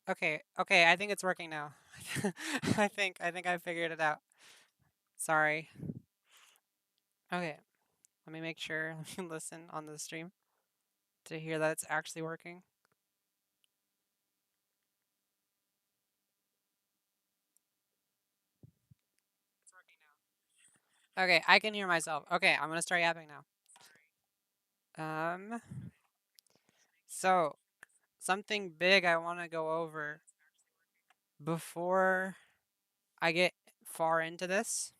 Okay, okay, I think it's working now. I think I figured it out. Sorry. Okay, let me make sure. Let me listen on the stream to hear that it's actually working. It's working now. Okay, I can hear myself. Okay, I'm gonna start yapping now. Um, so something big I want to go over before I get far into this.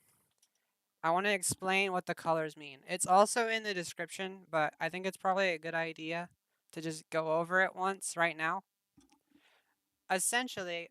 I want to explain what the colors mean. It's also in the description, but I think it's probably a good idea to just go over it once right now. Essentially,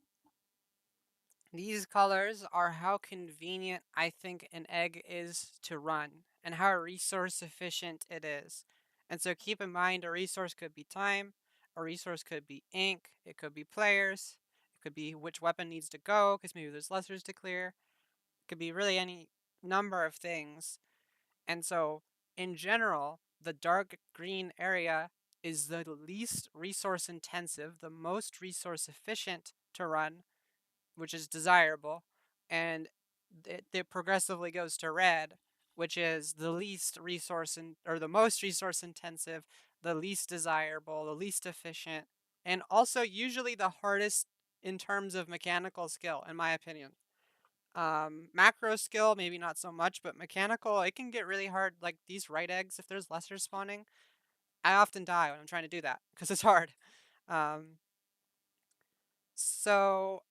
these colors are how convenient I think an egg is to run and how resource efficient it is. And so keep in mind a resource could be time, a resource could be ink, it could be players, it could be which weapon needs to go because maybe there's lessers to clear. It could be really any number of things. And so in general, the dark green area is the least resource intensive, the most resource efficient to run, which is desirable, and it progressively goes to red, which is the least or the most resource intensive, the least desirable, the least efficient, and also usually the hardest in terms of mechanical skill, in my opinion. Macro skill, maybe not so much, but mechanical, it can get really hard. Like these right eggs, if there's lesser spawning, I often die when I'm trying to do that because it's hard. Um, so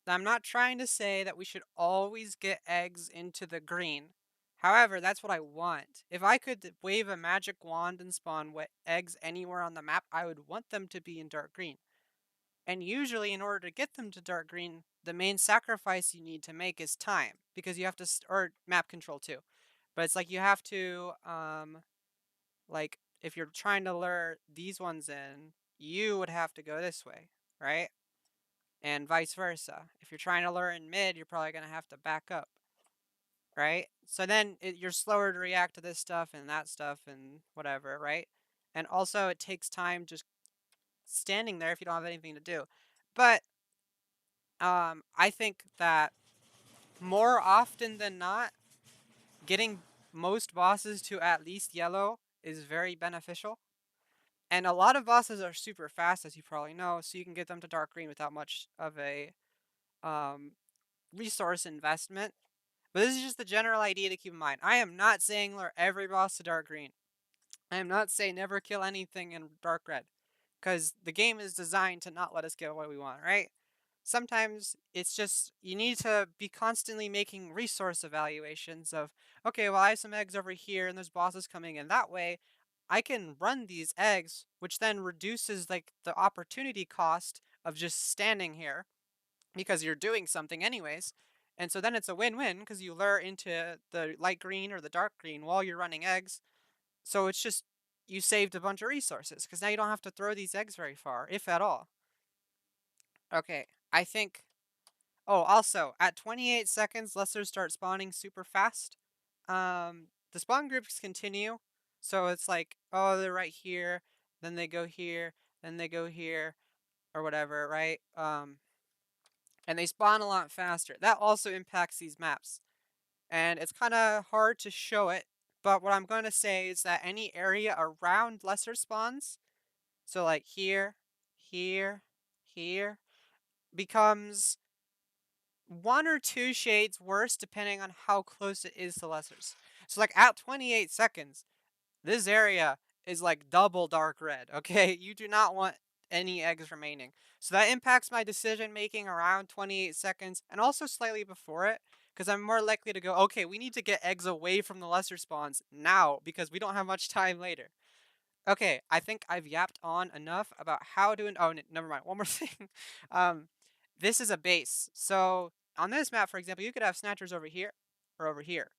I'm not trying to say that we should always get eggs into the green. However, that's what I want. If I could wave a magic wand and spawn eggs anywhere on the map, I would want them to be in dark green. And usually, in order to get them to dark green, the main sacrifice you need to make is time, because you have to, or map control too. But it's like you have to, like, if you're trying to lure these ones in, you would have to go this way, right? And vice versa. If you're trying to lure in mid, you're probably going to have to back up, right? So then you're slower to react to this stuff and that stuff and whatever, right? And also, it takes time just standing there if you don't have anything to do. But I think that more often than not, getting most bosses to at least yellow is very beneficial. And a lot of bosses are super fast, as you probably know, so you can get them to dark green without much of a um, resource investment. But this is just the general idea to keep in mind. I am not saying lure every boss to dark green. I am not saying never kill anything in dark red, because the game is designed to not let us get what we want, right? Sometimes it's just you need to be constantly making resource evaluations of, okay, well, I have some eggs over here and there's bosses coming in. That way, I can run these eggs, which then reduces like the opportunity cost of just standing here because you're doing something anyways. And so then it's a win-win because you lure into the light green or the dark green while you're running eggs. So it's just you saved a bunch of resources because now you don't have to throw these eggs very far, if at all. Okay, I think. Oh, also, at 28 seconds, lessers start spawning super fast. The spawn groups continue. So it's like, oh, they're right here, then they go here, then they go here, or whatever, right? And they spawn a lot faster. That also impacts these maps. And it's kind of hard to show it, but what I'm going to say is that any area around lesser spawns, so like here, here, here, becomes one or two shades worse depending on how close it is to lessers. So like at 28 seconds, this area is like double dark red, okay? You do not want any eggs remaining. So that impacts my decision making around 28 seconds and also slightly before it, because I'm more likely to go, okay, we need to get eggs away from the lesser spawns now because we don't have much time later. Okay, I think I've yapped on enough about how to. Oh, never mind. One more thing. Um, this is a base. So on this map, for example, you could have snatchers over here or over here.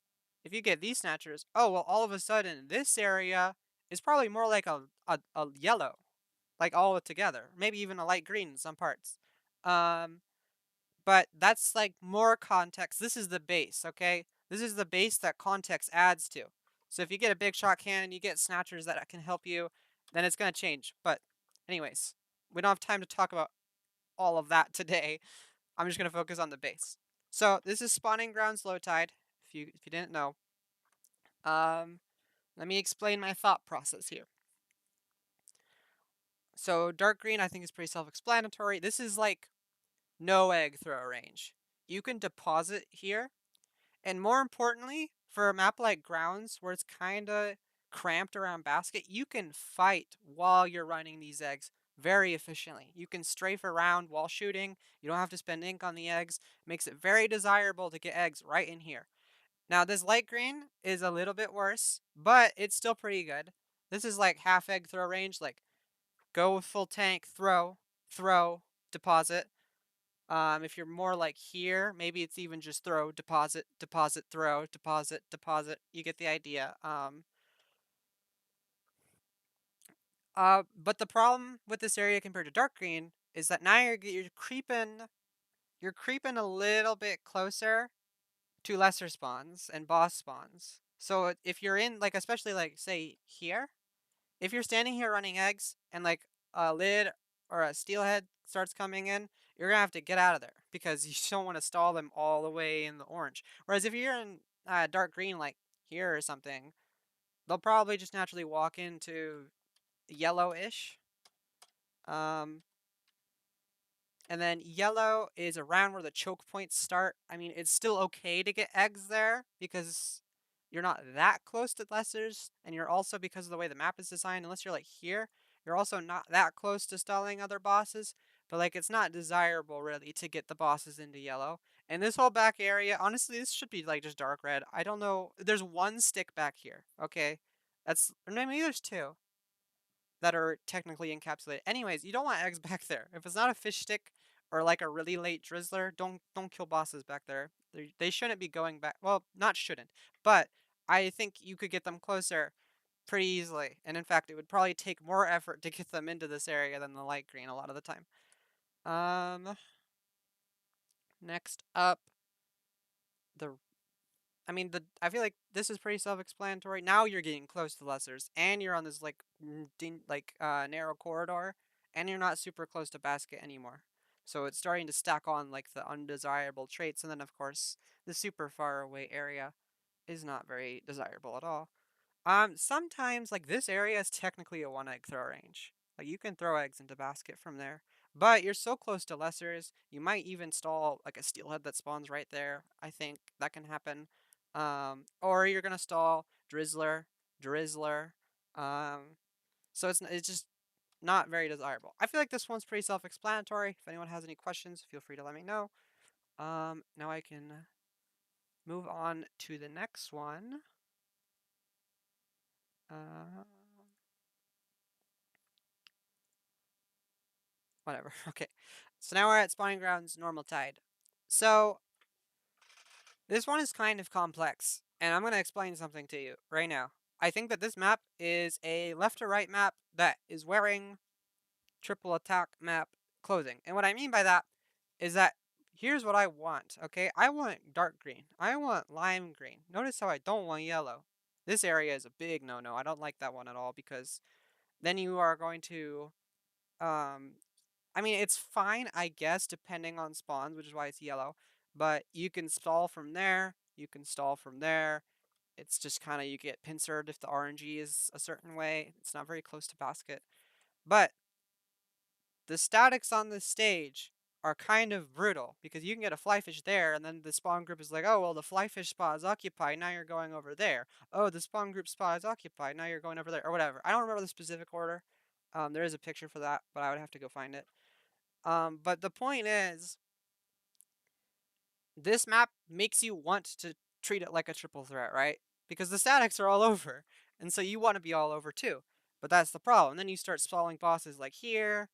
If you get these snatchers, oh well, all of a sudden this area is probably more like a yellow, like all together. Maybe even a light green in some parts. Um, but that's like more context. This is the base, okay? This is the base that context adds to. So if you get a big shot cannon, you get snatchers that can help you, then it's going to change. But anyways, we don't have time to talk about all of that today. I'm just gonna focus on the base. So this is spawning grounds low tide. If you didn't know, um, let me explain my thought process here. So dark green, I think, is pretty self-explanatory. This is like no egg throw range. You can deposit here, and more importantly, for a map like grounds where it's kind of cramped around basket, you can fight while you're running these eggs very efficiently. You can strafe around while shooting. You don't have to spend ink on the eggs. It makes it very desirable to get eggs right in here. Now, this light green is a little bit worse, but it's still pretty good. This is like half egg throw range, like go with full tank, throw, deposit. If you're more like here, maybe it's even just throw, deposit, deposit, throw, deposit, deposit. You get the idea. But the problem with this area compared to dark green is that now you're creeping a little bit closer to lesser spawns and boss spawns. So if you're in, like, especially like say here, if you're standing here running eggs and like a lid or a steelhead starts coming in, you're gonna have to get out of there because you don't want to stall them all the way in the orange. Whereas if you're in dark green, like here or something, they'll probably just naturally walk into yellowish. Um, And then yellow is around where the choke points start. I mean, it's still okay to get eggs there because you're not that close to lessers, and you're also, because of the way the map is designed, unless you're like here, you're also not that close to stalling other bosses. But like, it's not desirable really to get the bosses into yellow. And this whole back area, honestly, this should be like just dark red. I don't know. There's one stick back here. Okay, or maybe there's two that are technically encapsulated. Anyways, you don't want eggs back there. If it's not a fish stick or like a really late drizzler, don't kill bosses back there. They shouldn't be going back. Well, not shouldn't, but I think you could get them closer pretty easily. And in fact, it would probably take more effort to get them into this area than the light green a lot of the time. Next up, the I feel like this is pretty self-explanatory. Now you're getting close to lessers, and you're on this like narrow corridor, and you're not super close to basket anymore. So it's starting to stack on like the undesirable traits, and then of course the super far away area is not very desirable at all. Sometimes like this area is technically a one egg throw range. Like you can throw eggs into basket from there. But you're so close to lessers, you might even stall like a steelhead that spawns right there. I think that can happen. Or you're gonna stall drizzler. Um, so it's just not very desirable. I feel like this one's pretty self-explanatory. If anyone has any questions, feel free to let me know. Now I can move on to the next one. Uh, Whatever. Okay. So now we're at spawning grounds, normal tide. So this one is kind of complex, and I'm going to explain something to you right now. I think that this map is a left to right map that is wearing triple attack map clothing. And what I mean by that is that here's what I want, okay? I want dark green. I want lime green. Notice how I don't want yellow. This area is a big no-no. I don't like that one at all because then you are going to um I mean, it's fine, I guess, depending on spawns, which is why it's yellow. But you can stall from there. You can stall from there. It's just kind of, you get pincered if the RNG is a certain way. It's not very close to basket. But the statics on this stage are kind of brutal because you can get a flyfish there, and then the spawn group is like, oh, well, the flyfish spot is occupied. Now you're going over there. Oh, the spawn group spot is occupied. Now you're going over there, or whatever. I don't remember the specific order. There is a picture for that, but I would have to go find it. But the point is, this map makes you want to treat it like a triple threat, right? Because the statics are all over, and so you want to be all over too. But that's the problem. Then you start stalling bosses like here,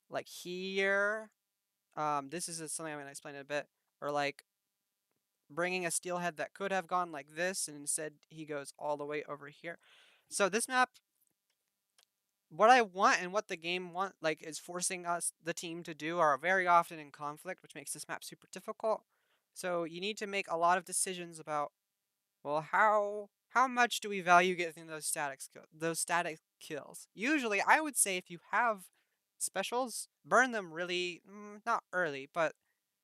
like here. This is something I'm gonna explain in a bit. Or like bringing a steelhead that could have gone like this, and instead he goes all the way over here. So this map, what I want and what the game like is forcing us, the team, to do are very often in conflict, which makes this map super difficult. So you need to make a lot of decisions about, well, how much do we value getting those static kills? Usually, I would say if you have specials, burn them really, not early, but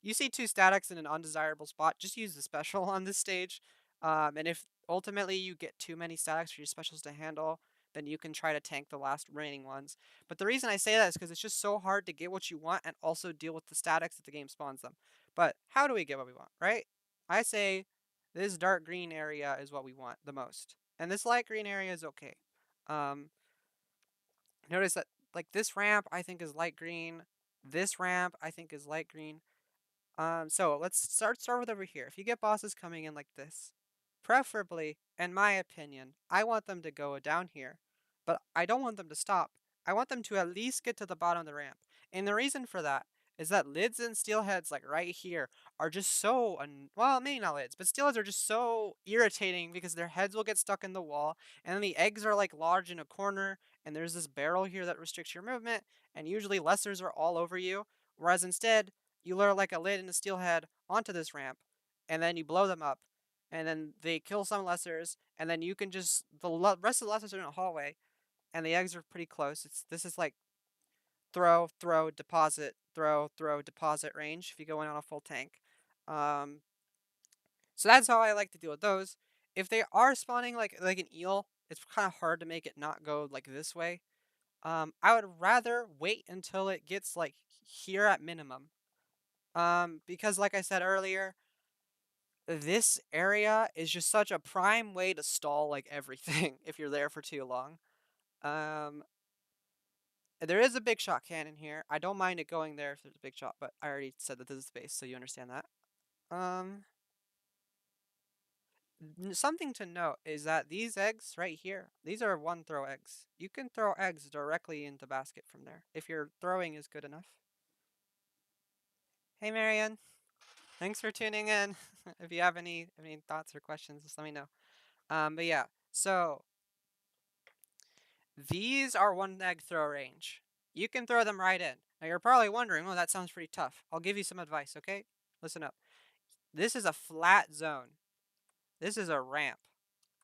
you see two statics in an undesirable spot, just use the special on this stage. And if ultimately you get too many statics for your specials to handle, then you can try to tank the last remaining ones. But the reason I say that is because it's just so hard to get what you want and also deal with the statics that the game spawns them. But how do we get what we want, right? I say this dark green area is what we want the most. And this light green area is okay. Um, Notice that like this ramp I think is light green. This ramp I think is light green. So let's start with over here. If you get bosses coming in like this, preferably, in my opinion, I want them to go down here, but I don't want them to stop. I want them to at least get to the bottom of the ramp. And the reason for that is that lids and steelheads, like right here, are just so, well, maybe not lids, but steelheads are just so irritating because their heads will get stuck in the wall, and then the eggs are like lodged in a corner, and there's this barrel here that restricts your movement, and usually lessers are all over you. Whereas instead, you lure like a lid and a steelhead onto this ramp, and then you blow them up, and then they kill some lessers, and then you can just rest of the lessers are in a hallway, and the eggs are pretty close. This is like throw, deposit range if you go in on a full tank. Um, so that's how I like to deal with those. If they are spawning like an eel, it's kind of hard to make it not go like this way. I would rather wait until it gets like here at minimum. Because like I said earlier, this area is just such a prime way to stall like everything if you're there for too long. Um, there is a big shot cannon here. I don't mind it going there if there's a big shot, but I already said that this is space, so you understand that. Um, Something to note is that these eggs right here, these are one throw eggs. You can throw eggs directly into basket from there if your throwing is good enough. Hey Marianne, thanks for tuning in. If you have any thoughts or questions, just let me know. But yeah, so these are one egg throw range. You can throw them right in. Now you're probably wondering, oh, that sounds pretty tough. I'll give you some advice, okay? Listen up. This is a flat zone. This is a ramp.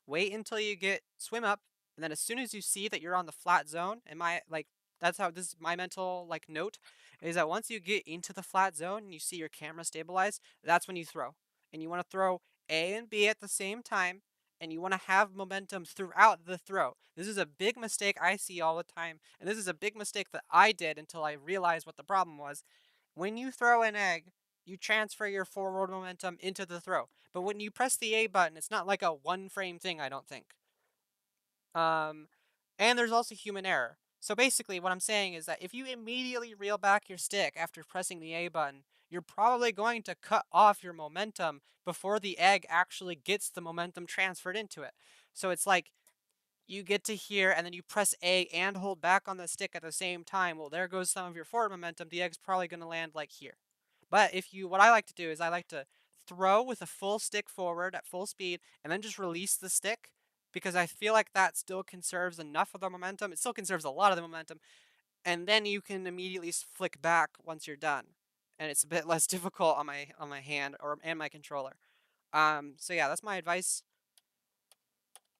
Wait until you get swim up, and then as soon as you see that you're on the flat zone, and my like that's how this is my mental like note is that once you get into the flat zone and you see your camera stabilize, that's when you throw. And you want to throw A and B at the same time, and you want to have momentum throughout the throw. This is a big mistake I see all the time, and this is a big mistake that I did until I realized what the problem was. When you throw an egg, you transfer your forward momentum into the throw. But when you press the A button, it's not like a one frame thing, I don't think. Um, and there's also human error. So basically, what I'm saying is that if you immediately reel back your stick after pressing the A button, you're probably going to cut off your momentum before the egg actually gets the momentum transferred into it. So it's like you get to here and then you press A and hold back on the stick at the same time. Well, there goes some of your forward momentum. The egg's probably going to land like here. But what I like to do is I like to throw with a full stick forward at full speed and then just release the stick because I feel like that still conserves enough of the momentum. It still conserves a lot of the momentum, and then you can immediately flick back once you're done, and it's a bit less difficult on my hand and my controller. So yeah, that's my advice.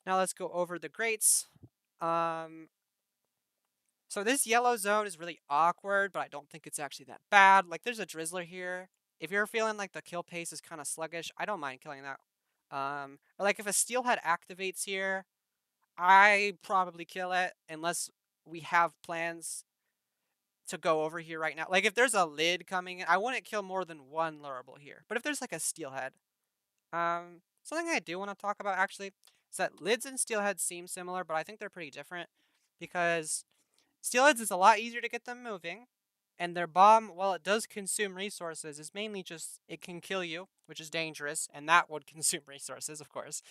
Now let's go over the greats. Um, so this yellow zone is really awkward, but I don't think it's actually that bad. Like there's a drizzler here. If you're feeling like the kill pace is kind of sluggish, I don't mind killing that. Or like if a steelhead activates here, I probably kill it unless we have plans to go over here right now. Like if there's a lid coming in, I wouldn't kill more than one lurable here. But if there's like a steelhead, something I do want to talk about actually is that lids and steelheads seem similar, but I think they're pretty different because steelheads is a lot easier to get them moving, and their bomb, while it does consume resources, is mainly just it can kill you, which is dangerous, and that would consume resources, of course.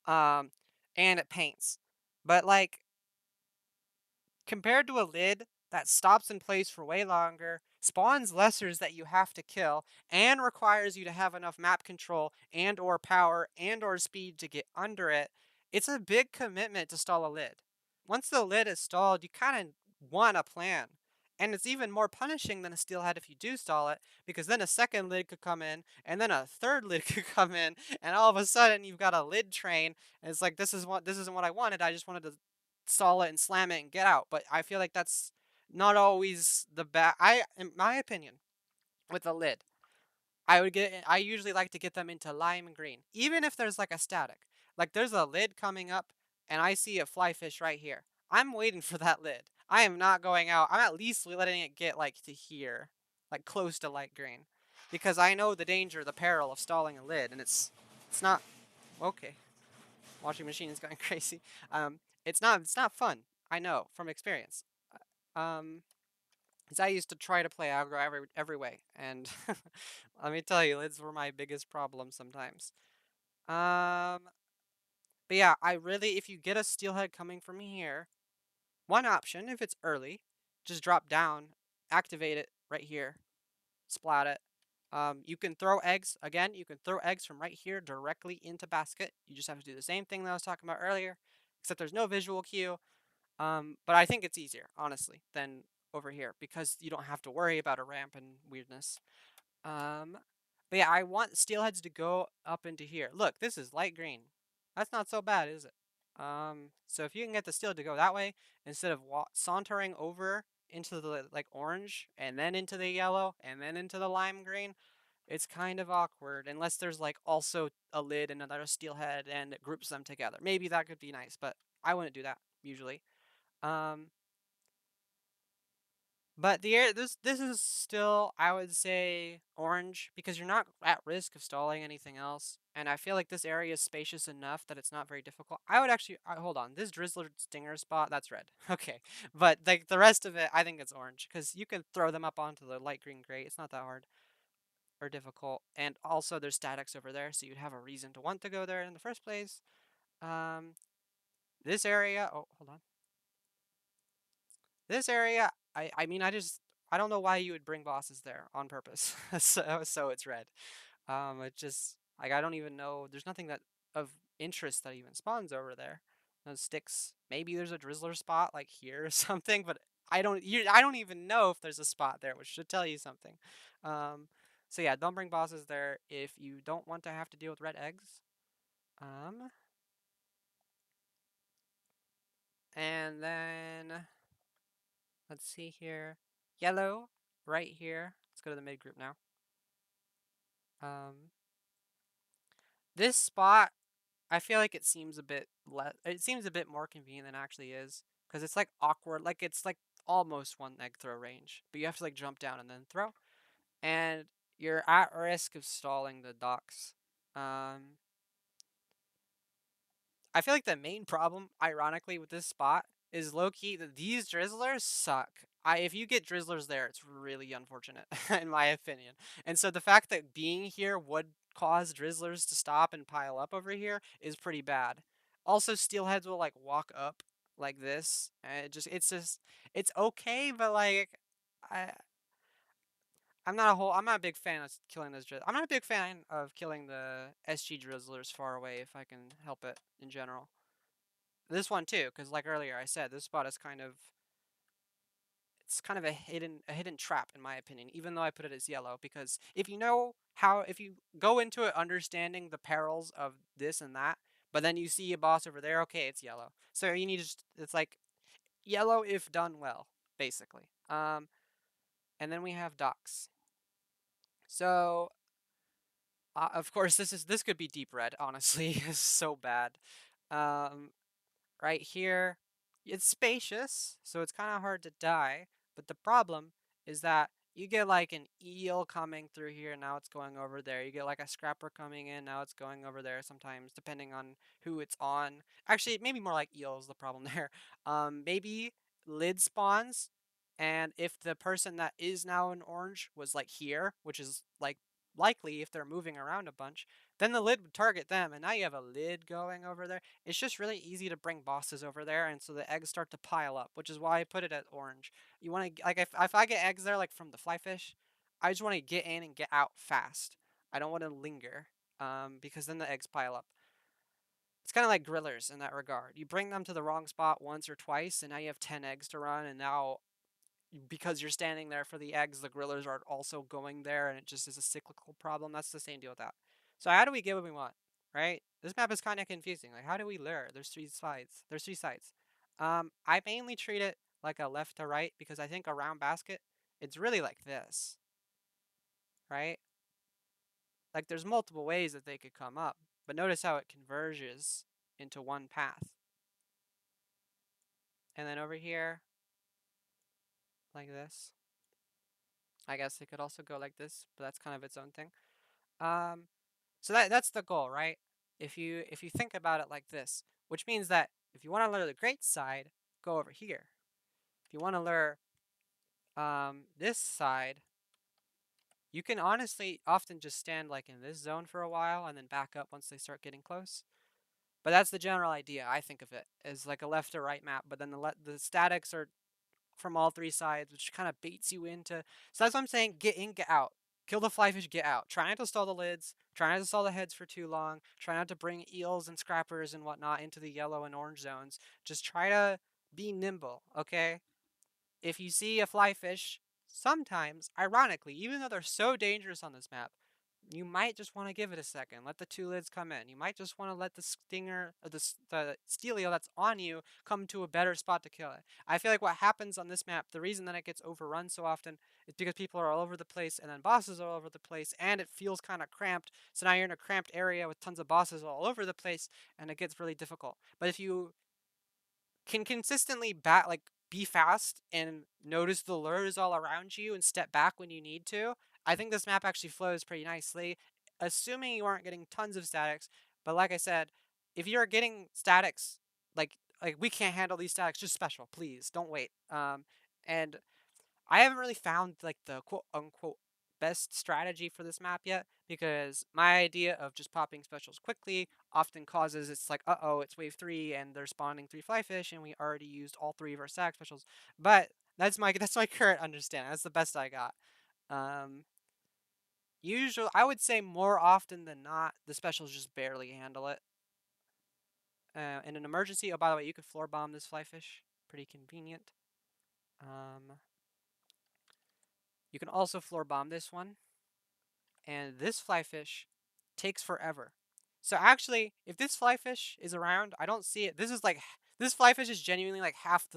Um, and it paints. But like compared to a lid that stops in place for way longer, spawns lessers that you have to kill, and requires you to have enough map control and or power and or speed to get under it, it's a big commitment to stall a lid. Once the lid is stalled, you kind of want a plan. And it's even more punishing than a steelhead if you do stall it, because then a second lid could come in, and then a third lid could come in, and all of a sudden you've got a lid train, and it's like this isn't what I wanted. I just wanted to stall it and slam it and get out. But I feel like that's not always the best. In my opinion, with a lid, I usually like to get them into lime green, even if there's like a static. Like there's a lid coming up, and I see a fly fish right here. I'm waiting for that lid. I am not going out. I'm at least letting it get like to here, like close to light green, because I know the danger, the peril of stalling a lid, and it's not okay. Washing machine is going crazy. It's not fun. I know from experience. Um, because I used to try to play aggro every way, and let me tell you, lids were my biggest problem sometimes. Um, but yeah, if you get a steelhead coming from here, one option, if it's early, just drop down, activate it right here, splat it. You can throw eggs, again, you can throw eggs from right here directly into basket. You just have to do the same thing that I was talking about earlier, except there's no visual cue. But I think it's easier, honestly, than over here because you don't have to worry about a ramp and weirdness. Um, but yeah, I want steelheads to go up into here. Look, this is light green. That's not so bad, is it? So if you can get the steelhead to go that way instead of sauntering over into the like orange and then into the yellow and then into the lime green, it's kind of awkward unless there's like also a lid and another steelhead and it groups them together. Maybe that could be nice, but I wouldn't do that usually. Um, but the air this is still, I would say, orange because you're not at risk of stalling anything else, and I feel like this area is spacious enough that it's not very difficult. I would actually hold on. This drizzler stinger spot, that's red. Okay, but like the rest of it, I think it's orange because you can throw them up onto the light green grate. It's not that hard or difficult, and also there's statics over there, so you'd have a reason to want to go there in the first place. Um, this area. Oh, hold on. This area, I mean, I don't know why you would bring bosses there on purpose. So it's red. It just like I don't even know. There's nothing that of interest that even spawns over there. No sticks. Maybe there's a drizzler spot like here or something, but I don't even know if there's a spot there, which should tell you something. Um, so yeah, don't bring bosses there if you don't want to have to deal with red eggs. Um, and then let's see here. Yellow, right here. Let's go to the mid group now. Um, this spot, I feel like it seems a bit less. It seems a bit more convenient than it actually is, because it's like awkward. Like it's like almost one egg throw range, but you have to like jump down and then throw, and you're at risk of stalling the docks. Um, I feel like the main problem, ironically, with this spot is low key that these drizzlers suck. If you get drizzlers there, it's really unfortunate, in my opinion. And so the fact that being here would cause drizzlers to stop and pile up over here is pretty bad. Also, steelheads will like walk up like this, and it's okay, but like I I'm not a big fan of killing those drizzlers. I'm not a big fan of killing the SG drizzlers far away if I can help it in general. This one too, because like earlier I said, this spot is kind of a hidden trap in my opinion, even though I put it as yellow, because if you go into it understanding the perils of this and that, but then you see a boss over there, okay, it's yellow. So you need to it's like yellow if done well, basically. And then we have docks. So of course this could be deep red, honestly. It's so bad. Um, right here. It's spacious, so it's kind of hard to die. But the problem is that you get like an eel coming through here, now it's going over there. You get like a scrapper coming in, now it's going over there sometimes, depending on who it's on. Actually, maybe more like eel is the problem there. Maybe lid spawns, and if the person that is now in orange was like here, which is like likely if they're moving around a bunch, then the lid would target them, and now you have a lid going over there. It's just really easy to bring bosses over there, and so the eggs start to pile up, which is why I put it at orange. You want to, like, if I get eggs there, like from the fly fish, I just want to get in and get out fast. I don't want to linger, because then the eggs pile up. It's kind of like grillers in that regard. You bring them to the wrong spot once or twice, and now you have 10 eggs to run, and now because you're standing there for the eggs, the grillers are also going there, and it just is a cyclical problem. That's the same deal with that. So how do we get what we want, right? This map is kind of confusing. Like, how do we lure? There's three sides. I mainly treat it like a left to right, because I think a round basket, it's really like this, right? Like there's multiple ways that they could come up, but notice how it converges into one path. And then over here, like this. I guess it could also go like this, but that's kind of its own thing. Um, so that's the goal, right? If you think about it like this, which means that if you want to lure the great side, go over here. If you want to lure this side, you can honestly often just stand like in this zone for a while and then back up once they start getting close. But that's the general idea. I think of it as like a left or right map, but then the statics are from all three sides, which kind of baits you into. So that's what I'm saying. Get in, get out. Kill the flyfish, get out. Try not to stall the lids. Try not to stall the heads for too long. Try not to bring eels and scrappers and whatnot into the yellow and orange zones. Just try to be nimble, okay? If you see a flyfish, sometimes, ironically, even though they're so dangerous on this map, you might just want to give it a second. Let the two lids come in. You might just want to let the stinger, or the steelio that's on you, come to a better spot to kill it. I feel like what happens on this map, the reason that it gets overrun so often, is because people are all over the place, and then bosses are all over the place, and it feels kind of cramped. So now you're in a cramped area with tons of bosses all over the place, and it gets really difficult. But if you can consistently be fast and notice the lures all around you and step back when you need to, I think this map actually flows pretty nicely, assuming you aren't getting tons of statics. But like I said, if you're getting statics, like we can't handle these statics, just special, please don't wait. And I haven't really found like the quote unquote best strategy for this map yet, because my idea of just popping specials quickly often causes it's like, uh-oh, it's wave 3 and they're spawning 3 flyfish and we already used all 3 of our stack specials. But that's my current understanding. That's the best I got. Um Usually I would say more often than not the specials just barely handle it. In an emergency, oh by the way, you could floor bomb this flyfish. Pretty convenient. You can also floor bomb this one. And this flyfish takes forever. So actually, if this flyfish is around, I don't see it. This flyfish is genuinely like half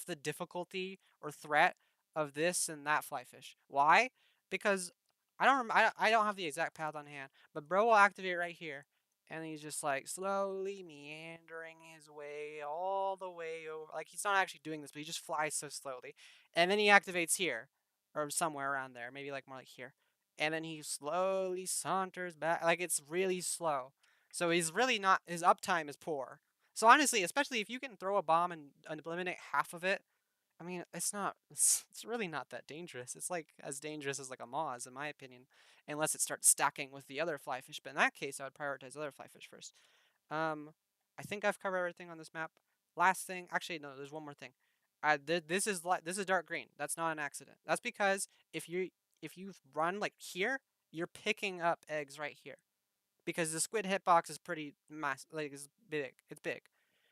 the difficulty or threat of this and that flyfish. Why? Because I don't have the exact path on hand, but bro will activate right here, and he's just like slowly meandering his way all the way over. Like he's not actually doing this, but he just flies so slowly, and then he activates here or somewhere around there, maybe like more like here, and then he slowly saunters back. Like it's really slow. So he's really not, his uptime is poor. So honestly, especially if you can throw a bomb and eliminate half of it, I mean, it's really not that dangerous. It's like as dangerous as like a Moz, in my opinion, unless it starts stacking with the other flyfish. But in that case, I would prioritize other flyfish first. Um, I think I've covered everything on this map. Last thing, actually, no, there's one more thing. This is dark green. That's not an accident. That's because if you run like here, you're picking up eggs right here because the squid hitbox is pretty like it's big. It's big.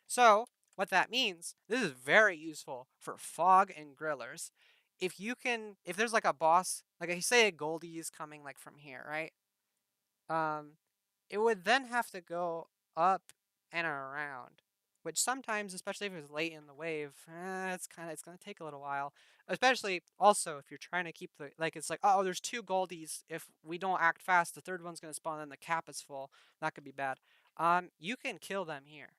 So what that means, this is very useful for fog and grillers. If there's like a boss, like I say a Goldie is coming like from here, right? Um, it would then have to go up and around, which sometimes, especially if it's late in the wave, it's gonna take a little while. Especially also if you're trying to keep it's like, oh, there's two Goldies. If we don't act fast, the third one's gonna spawn and the cap is full. That could be bad. You can kill them here,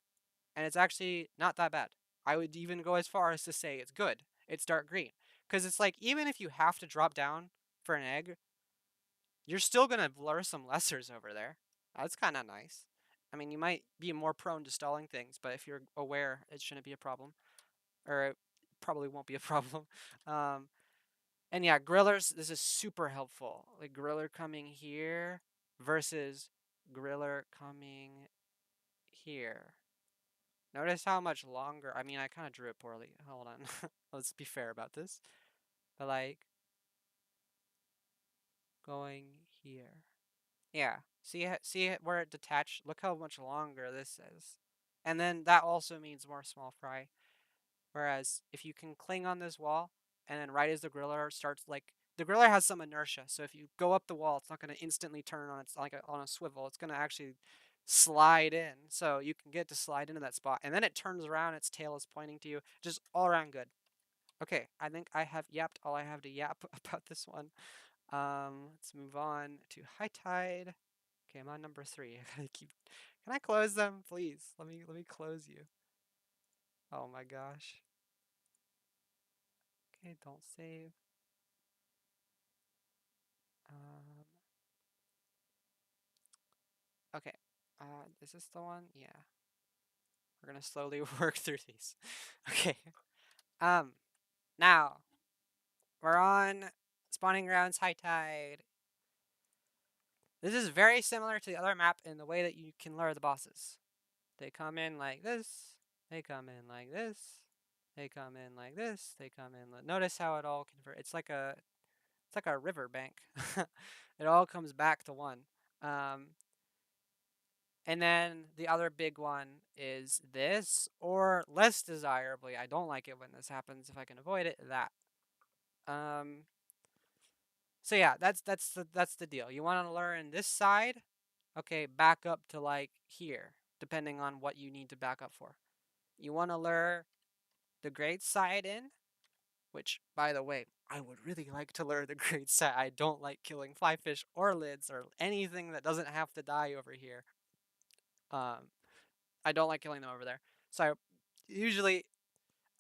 and it's actually not that bad. I would even go as far as to say it's good. It's dark green, because it's like even if you have to drop down for an egg, you're still gonna blur some lessers over there. That's kind of nice. I mean, you might be more prone to stalling things, but if you're aware, it shouldn't be a problem, or it probably won't be a problem. Um, and yeah, grillers. This is super helpful. Like griller coming here versus griller coming here. Notice how much longer. I mean, I kind of drew it poorly. Hold on. Let's be fair about this. But like going here. Yeah. See where it detached? Look how much longer this is. And then that also means more small fry. Whereas if you can cling on this wall, and then right as the griller starts, like the griller has some inertia, so if you go up the wall, it's not going to instantly turn on its on a swivel. It's going to actually slide in, so you can get to slide into that spot, and then it turns around, its tail is pointing to you. Just all around good. Okay, I think I have yapped all I have to yap about this one. Let's move on to high tide. Okay, I'm on number 3. I gotta keep. Can I close them, please? Let me close you. Oh my gosh. Okay, don't save. Um, okay. Is this the one? Yeah. We're gonna slowly work through these. Okay. Um, now we're on spawning grounds high tide. This is very similar to the other map in the way that you can lure the bosses. They come in like this. They come in like this. They come in like this. They come in. Notice how it all converts. It's like a river bank. It all comes back to one. Um, and then the other big one is this, or less desirably, I don't like it when this happens. If I can avoid it, that. Um, so yeah, that's the deal. You want to learn this side, okay, back up to like here, depending on what you need to back up for. You want to lure the great side in, which, by the way, I would really like to lure the great side. I don't like killing fly fish or lids or anything that doesn't have to die over here. Um, I don't like killing them over there. So I usually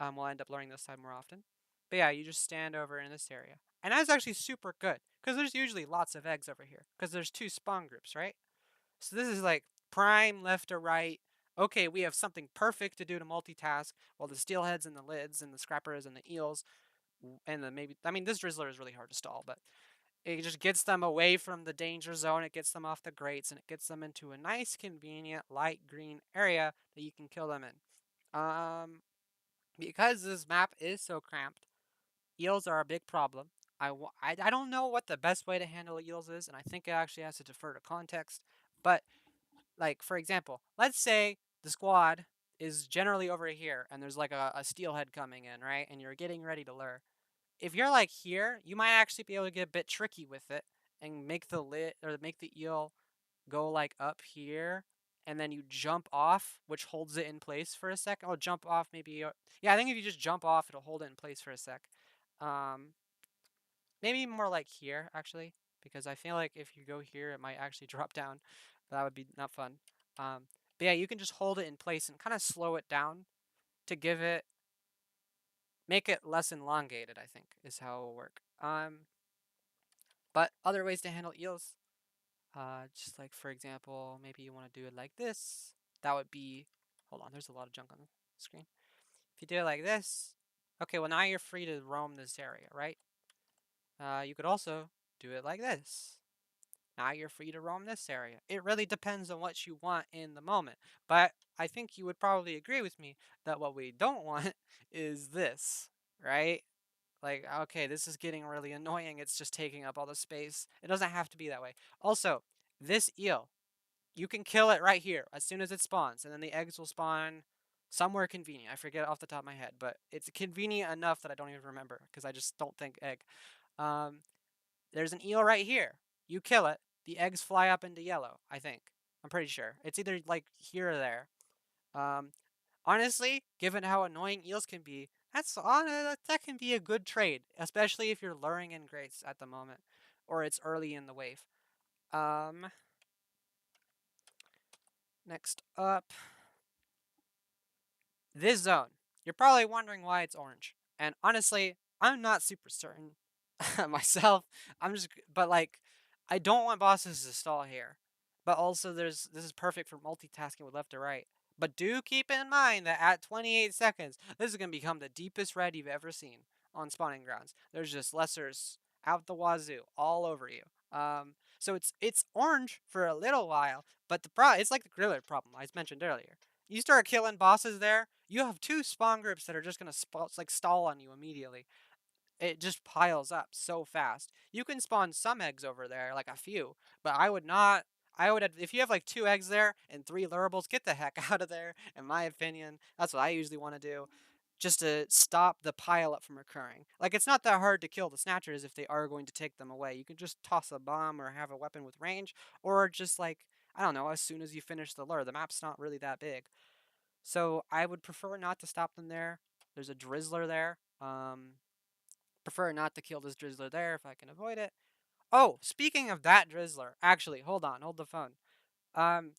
will end up luring this side more often. But yeah, you just stand over in this area. And that's actually super good because there's usually lots of eggs over here because there's 2 spawn groups, right? So this is like prime left to right. Okay, we have something perfect to do to multitask while the steelheads and the lids and the scrappers and the eels and the maybe, I mean, this drizzler is really hard to stall, but it just gets them away from the danger zone. It gets them off the grates and it gets them into a nice, convenient, light green area that you can kill them in. Because this map is so cramped, eels are a big problem. I don't know what the best way to handle eels is, and I think it actually has to defer to context. But, like, for example, let's say the squad is generally over here, and there's like a steelhead coming in, right? And you're getting ready to lure. If you're like here, you might actually be able to get a bit tricky with it and make the make the eel go like up here, and then you jump off, which holds it in place for a second. Oh, jump off maybe. Yeah, I think if you just jump off, it'll hold it in place for a sec. Um, Maybe more like here actually, because I feel like if you go here, it might actually drop down. That would be not fun. But yeah, you can just hold it in place and kind of slow it down to make it less elongated. I think is how it will work. But other ways to handle eels, just like for example, maybe you want to do it like this. That would be, hold on, there's a lot of junk on the screen. If you do it like this, okay, well now you're free to roam this area, right? You could also do it like this. Now you're free to roam this area. It really depends on what you want in the moment. But I think you would probably agree with me that what we don't want is this, right? Like, okay, this is getting really annoying. It's just taking up all the space. It doesn't have to be that way. Also, this eel, you can kill it right here as soon as it spawns, and then the eggs will spawn somewhere convenient. I forget off the top of my head, but it's convenient enough that I don't even remember because I just don't think egg. Um, there's an eel right here. You kill it, the eggs fly up into yellow, I think. I'm pretty sure. It's either like here or there. Um, Honestly, given how annoying eels can be, that can be a good trade, especially if you're luring in grates at the moment, or it's early in the wave. Um, Next up, this zone. You're probably wondering why it's orange, and honestly, I'm not super certain myself. But like, I don't want bosses to stall here, but also this is perfect for multitasking with left to right. But do keep in mind that at 28 seconds, this is gonna become the deepest red you've ever seen on spawning grounds. There's just lessers out the wazoo all over you. So it's orange for a little while, but it's like the griller problem I mentioned earlier. You start killing bosses there, you have 2 spawn groups that are just gonna stall on you immediately. It just piles up so fast. You can spawn some eggs over there, like a few, but I would not. If you have like 2 eggs there and 3 lurables, get the heck out of there. In my opinion, that's what I usually want to do, just to stop the pile up from occurring. Like it's not that hard to kill the snatchers if they are going to take them away. You can just toss a bomb or have a weapon with range, or just like I don't know. As soon as you finish the lure, the map's not really that big. So I would prefer not to stop them there. There's a drizzler there. Um, Prefer not to kill this drizzler there if I can avoid it. Oh, speaking of that drizzler, actually, hold on, hold the phone. Um,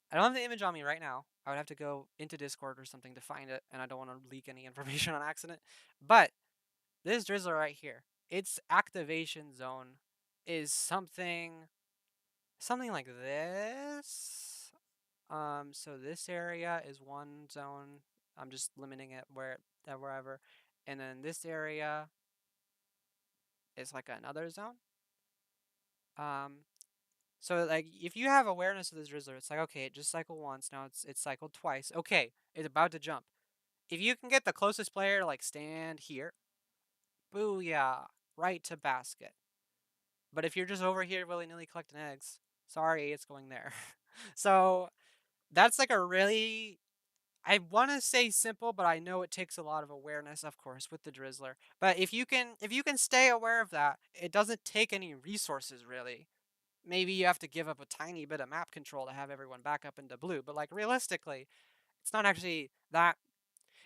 I don't have the image on me right now. I would have to go into Discord or something to find it, and I don't want to leak any information on accident. But this drizzler right here, its activation zone is something like this. So this area is one zone. I'm just limiting it wherever, and then this area is like another zone. Um, so like if you have awareness of this drizzler, it's like okay, it just cycled once. Now it's cycled twice. Okay, it's about to jump. If you can get the closest player to like stand here, booyah, right to basket. But if you're just over here willy nilly collecting eggs, sorry, it's going there. So that's like a really I want to say simple, but I know it takes a lot of awareness, of course, with the drizzler. But if you can stay aware of that, it doesn't take any resources really. Maybe you have to give up a tiny bit of map control to have everyone back up into blue, but like realistically, it's not actually that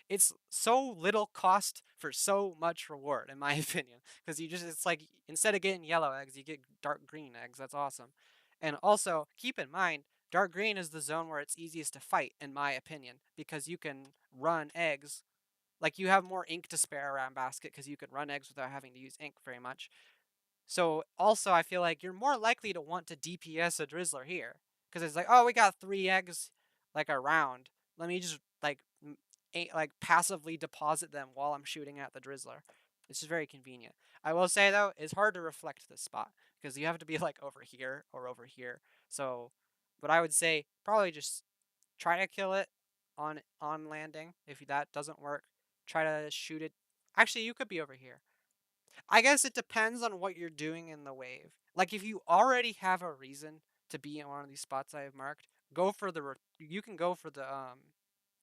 it's so little cost for so much reward, in my opinion. Because it's like instead of getting yellow eggs, you get dark green eggs. That's awesome. And also keep in mind, dark green is the zone where it's easiest to fight, in my opinion, because you can run eggs. Like you have more ink to spare around basket because you can run eggs without having to use ink very much. So also, I feel like you're more likely to want to DPS a Drizzler here because it's like, oh, we got 3 eggs like around. Let me just like passively deposit them while I'm shooting at the Drizzler. It's just very convenient. I will say though, it's hard to reflect this spot because you have to be like over here or over here. So, but I would say probably just try to kill it on landing. If that doesn't work, try to shoot it. Actually, you could be over here. I guess it depends on what you're doing in the wave. Like if you already have a reason to be in one of these spots I have marked, go for you can go for the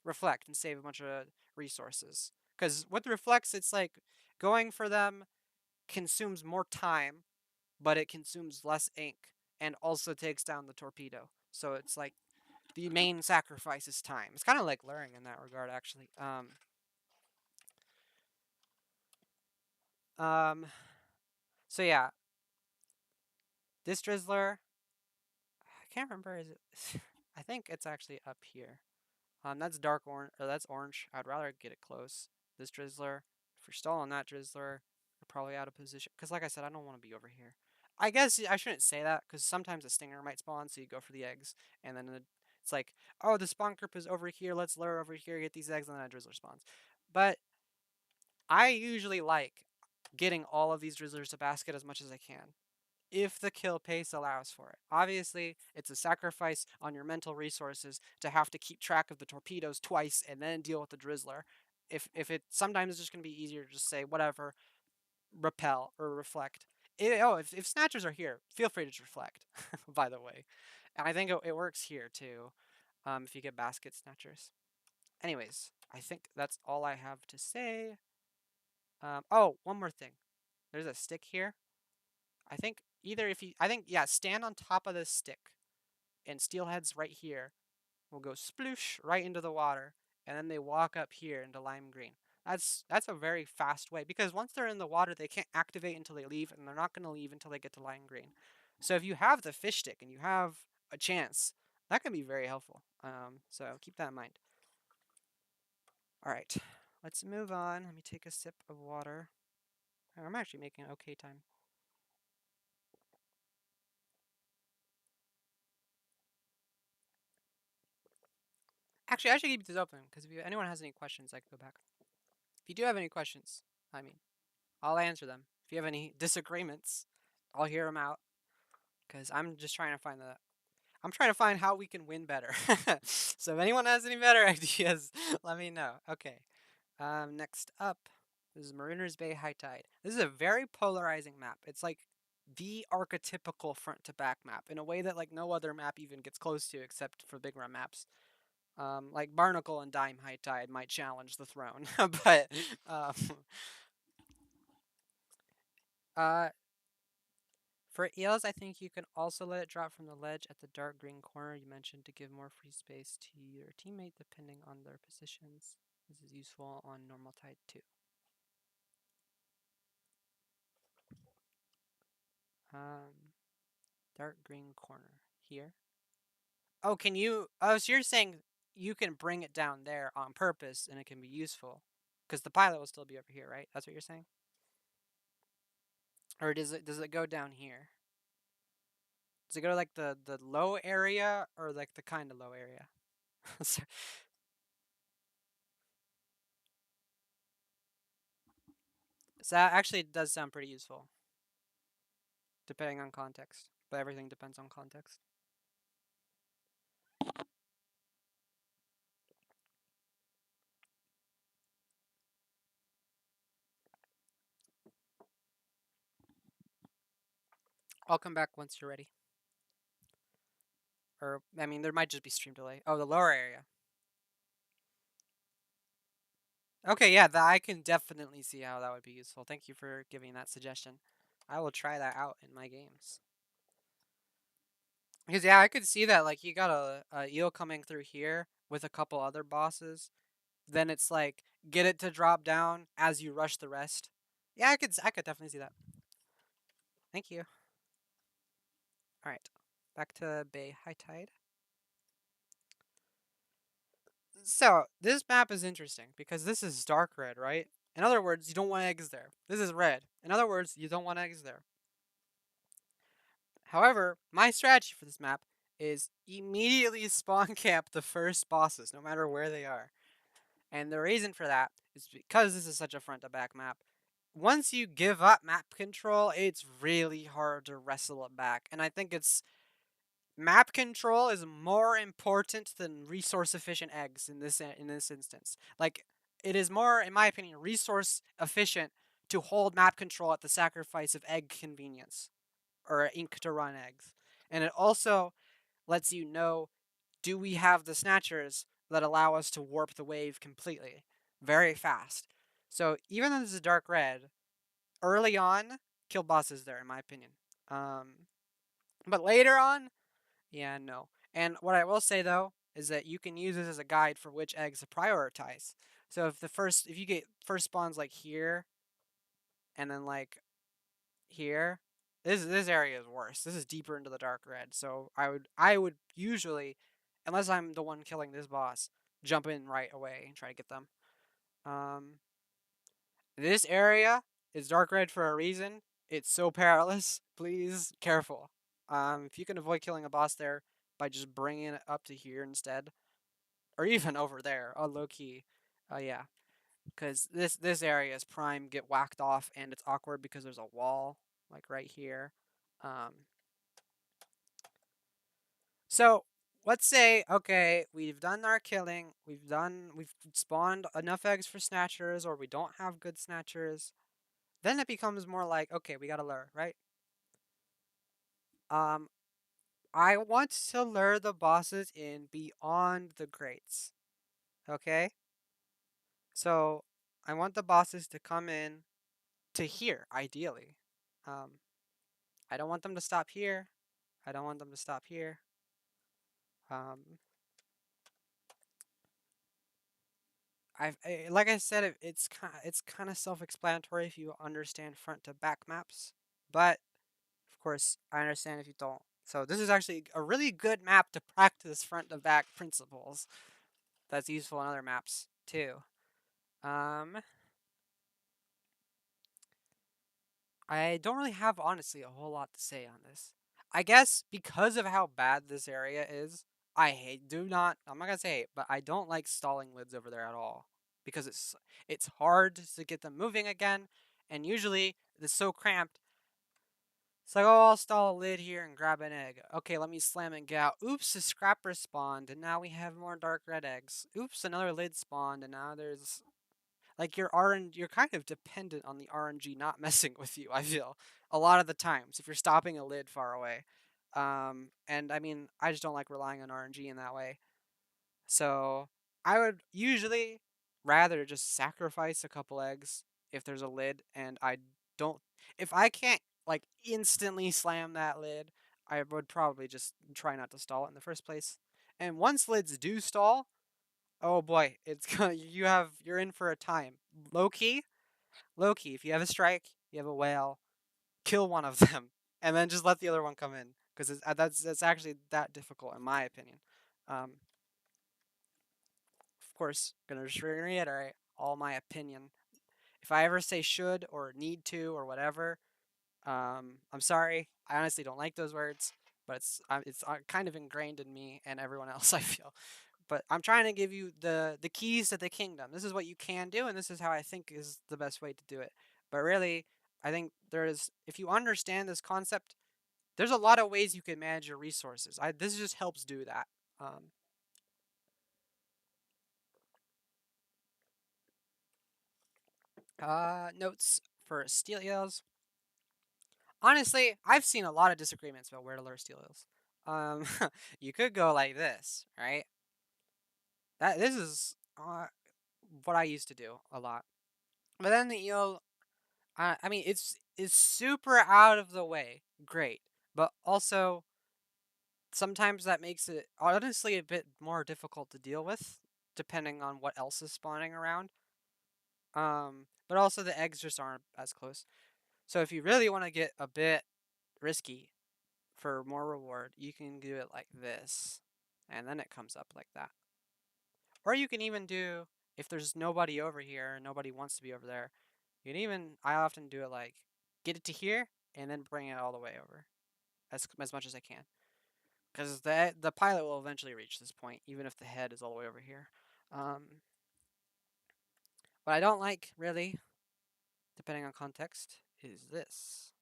reflect and save a bunch of resources. Cuz with reflects it's like going for them consumes more time, but it consumes less ink and also takes down the torpedo. So it's like the main sacrifice is time. It's kind of like luring in that regard actually. Um so yeah, this drizzler I can't remember. Is it? I think it's actually up here. That's dark orange. Or that's orange. I'd rather get it close. This drizzler. If you're stalling that drizzler, you're probably out of position. Because, like I said, I don't want to be over here. I guess I shouldn't say that because sometimes a stinger might spawn, so you go for the eggs, and then it's like, oh, the spawn group is over here. Let's lure over here, get these eggs, and then a drizzler spawns. But I usually like getting all of these drizzlers to basket as much as I can if the kill pace allows for it. Obviously, it's a sacrifice on your mental resources to have to keep track of the torpedoes twice and then deal with the drizzler. If it sometimes it's just going to be easier to just say whatever, repel or reflect. If snatchers are here, feel free to just reflect. By the way, and I think it works here too. If you get basket snatchers. Anyways, I think that's all I have to say. Oh, one more thing. There's a stick here. I think yeah, stand on top of this stick, and steelheads right here will go sploosh right into the water, and then they walk up here into lime green. That's a very fast way because once they're in the water, they can't activate until they leave, and they're not going to leave until they get to lime green. So if you have the fish stick and you have a chance, that can be very helpful. So keep that in mind. All right, let's move on. Let me take a sip of water. I'm actually making okay time. Actually, I should keep this open because if anyone has any questions, I can go back. If you do have any questions, I mean, I'll answer them. If you have any disagreements, I'll hear them out because I'm just trying to find the. I'm trying to find how we can win better. So if anyone has any better ideas, let me know. Okay. Next up, this is Mariners Bay High Tide. This is a very polarizing map. It's like the archetypical front to back map in a way that like no other map even gets close to except for big run maps. Like Barnacle and Dime High Tide might challenge the throne, but um, uh, for eels, I think you can also let it drop from the ledge at the dark green corner you mentioned to give more free space to your teammate depending on their positions. This is useful on normal tide too. Dark green corner here. Oh, can you? Oh, so you're saying you can bring it down there on purpose and it can be useful, because the pilot will still be over here, right? That's what you're saying. Or does it go down here? Does it go to like the low area or like the kind of low area? So that actually does sound pretty useful, depending on context. But everything depends on context. I'll come back once you're ready. Or I mean, there might just be stream delay. Oh, the lower area. Okay, yeah, I can definitely see how that would be useful. Thank you for giving that suggestion. I will try that out in my games. Because yeah, I could see that. Like you got a eel coming through here with a couple other bosses. Then it's like get it to drop down as you rush the rest. Yeah, I could definitely see that. Thank you. All right, back to Bay High Tide. So this map is interesting because this is dark red, right? In other words, you don't want eggs there. This is red. In other words, you don't want eggs there. However, my strategy for this map is immediately spawn camp the first bosses, no matter where they are. And the reason for that is because this is such a front to back map. Once you give up map control, it's really hard to wrestle it back. And I think it's map control is more important than resource efficient eggs in this instance. Like it is more, in my opinion, resource efficient to hold map control at the sacrifice of egg convenience or ink to run eggs. And it also lets you know, do we have the snatchers that allow us to warp the wave completely very fast. So even though this is dark red, early on, kill bosses there in my opinion. Um, but later on, yeah, no. And what I will say though is that you can use this as a guide for which eggs to prioritize. So if you get first spawns like here and then like here, this area is worse. This is deeper into the dark red. So I would usually, unless I'm the one killing this boss, jump in right away and try to get them. Um, this area is dark red for a reason. It's so perilous. Please careful. If you can avoid killing a boss there by just bringing it up to here instead, or even over there, low key, yeah, because this area is prime get whacked off and it's awkward because there's a wall like right here. Um, so let's say okay, we've done our killing, we've spawned enough eggs for snatchers, or we don't have good snatchers. Then it becomes more like okay, we gotta lure, right? Um, I want to lure the bosses in beyond the grates. Okay, so I want the bosses to come in to here, ideally. Um, I don't want them to stop here. I don't want them to stop here. Um, like I said, it's kind of self-explanatory if you understand front to back maps, but of course I understand if you don't. So this is actually a really good map to practice front to back principles. That's useful in other maps too. Um, I don't really have honestly a whole lot to say on this. I guess because of how bad this area is, I'm not gonna say hate, but I don't like stalling lids over there at all. Because it's hard to get them moving again, and usually it's so cramped. It's like, oh, I'll stall a lid here and grab an egg. Okay, let me slam and get out. Oops, a scrapper spawned, and now we have more dark red eggs. Oops, another lid spawned, and now there's like you're kind of dependent on the RNG not messing with you, I feel. A lot of the times if you're stopping a lid far away. And I mean, I just don't like relying on RNG in that way. So, I would usually rather just sacrifice a couple eggs if there's a lid and I don't if I can't like instantly slam that lid, I would probably just try not to stall it in the first place. And once lids do stall, oh boy, it's gonna you're in for a time. Low key, low key. If you have a strike, you have a whale, kill one of them, and then just let the other one come in because that's actually that difficult in my opinion. Of course, gonna just reiterate all my opinion. If I ever say should or need to or whatever, I'm sorry. I honestly don't like those words, but it's kind of ingrained in me and everyone else. I feel, but I'm trying to give you the keys to the kingdom. This is what you can do, and this is how I think is the best way to do it. But really, I think if you understand this concept, there's a lot of ways you can manage your resources. This just helps do that. Um, Notes for steel eels. Honestly, I've seen a lot of disagreements about where to lure steel eels. Um, you could go like this, right? This is what I used to do a lot. But then the eel, I mean, it's super out of the way, great, but also sometimes that makes it honestly a bit more difficult to deal with, depending on what else is spawning around. But also the eggs just aren't as close. So if you really want to get a bit risky for more reward, you can do it like this, and then it comes up like that. Or you can even do, if there's nobody over here, nobody wants to be over there, you can even, I often do it like, get it to here, and then bring it all the way over, as much as I can. Because the pilot will eventually reach this point, even if the head is all the way over here. What I don't like, really, depending on context, is this.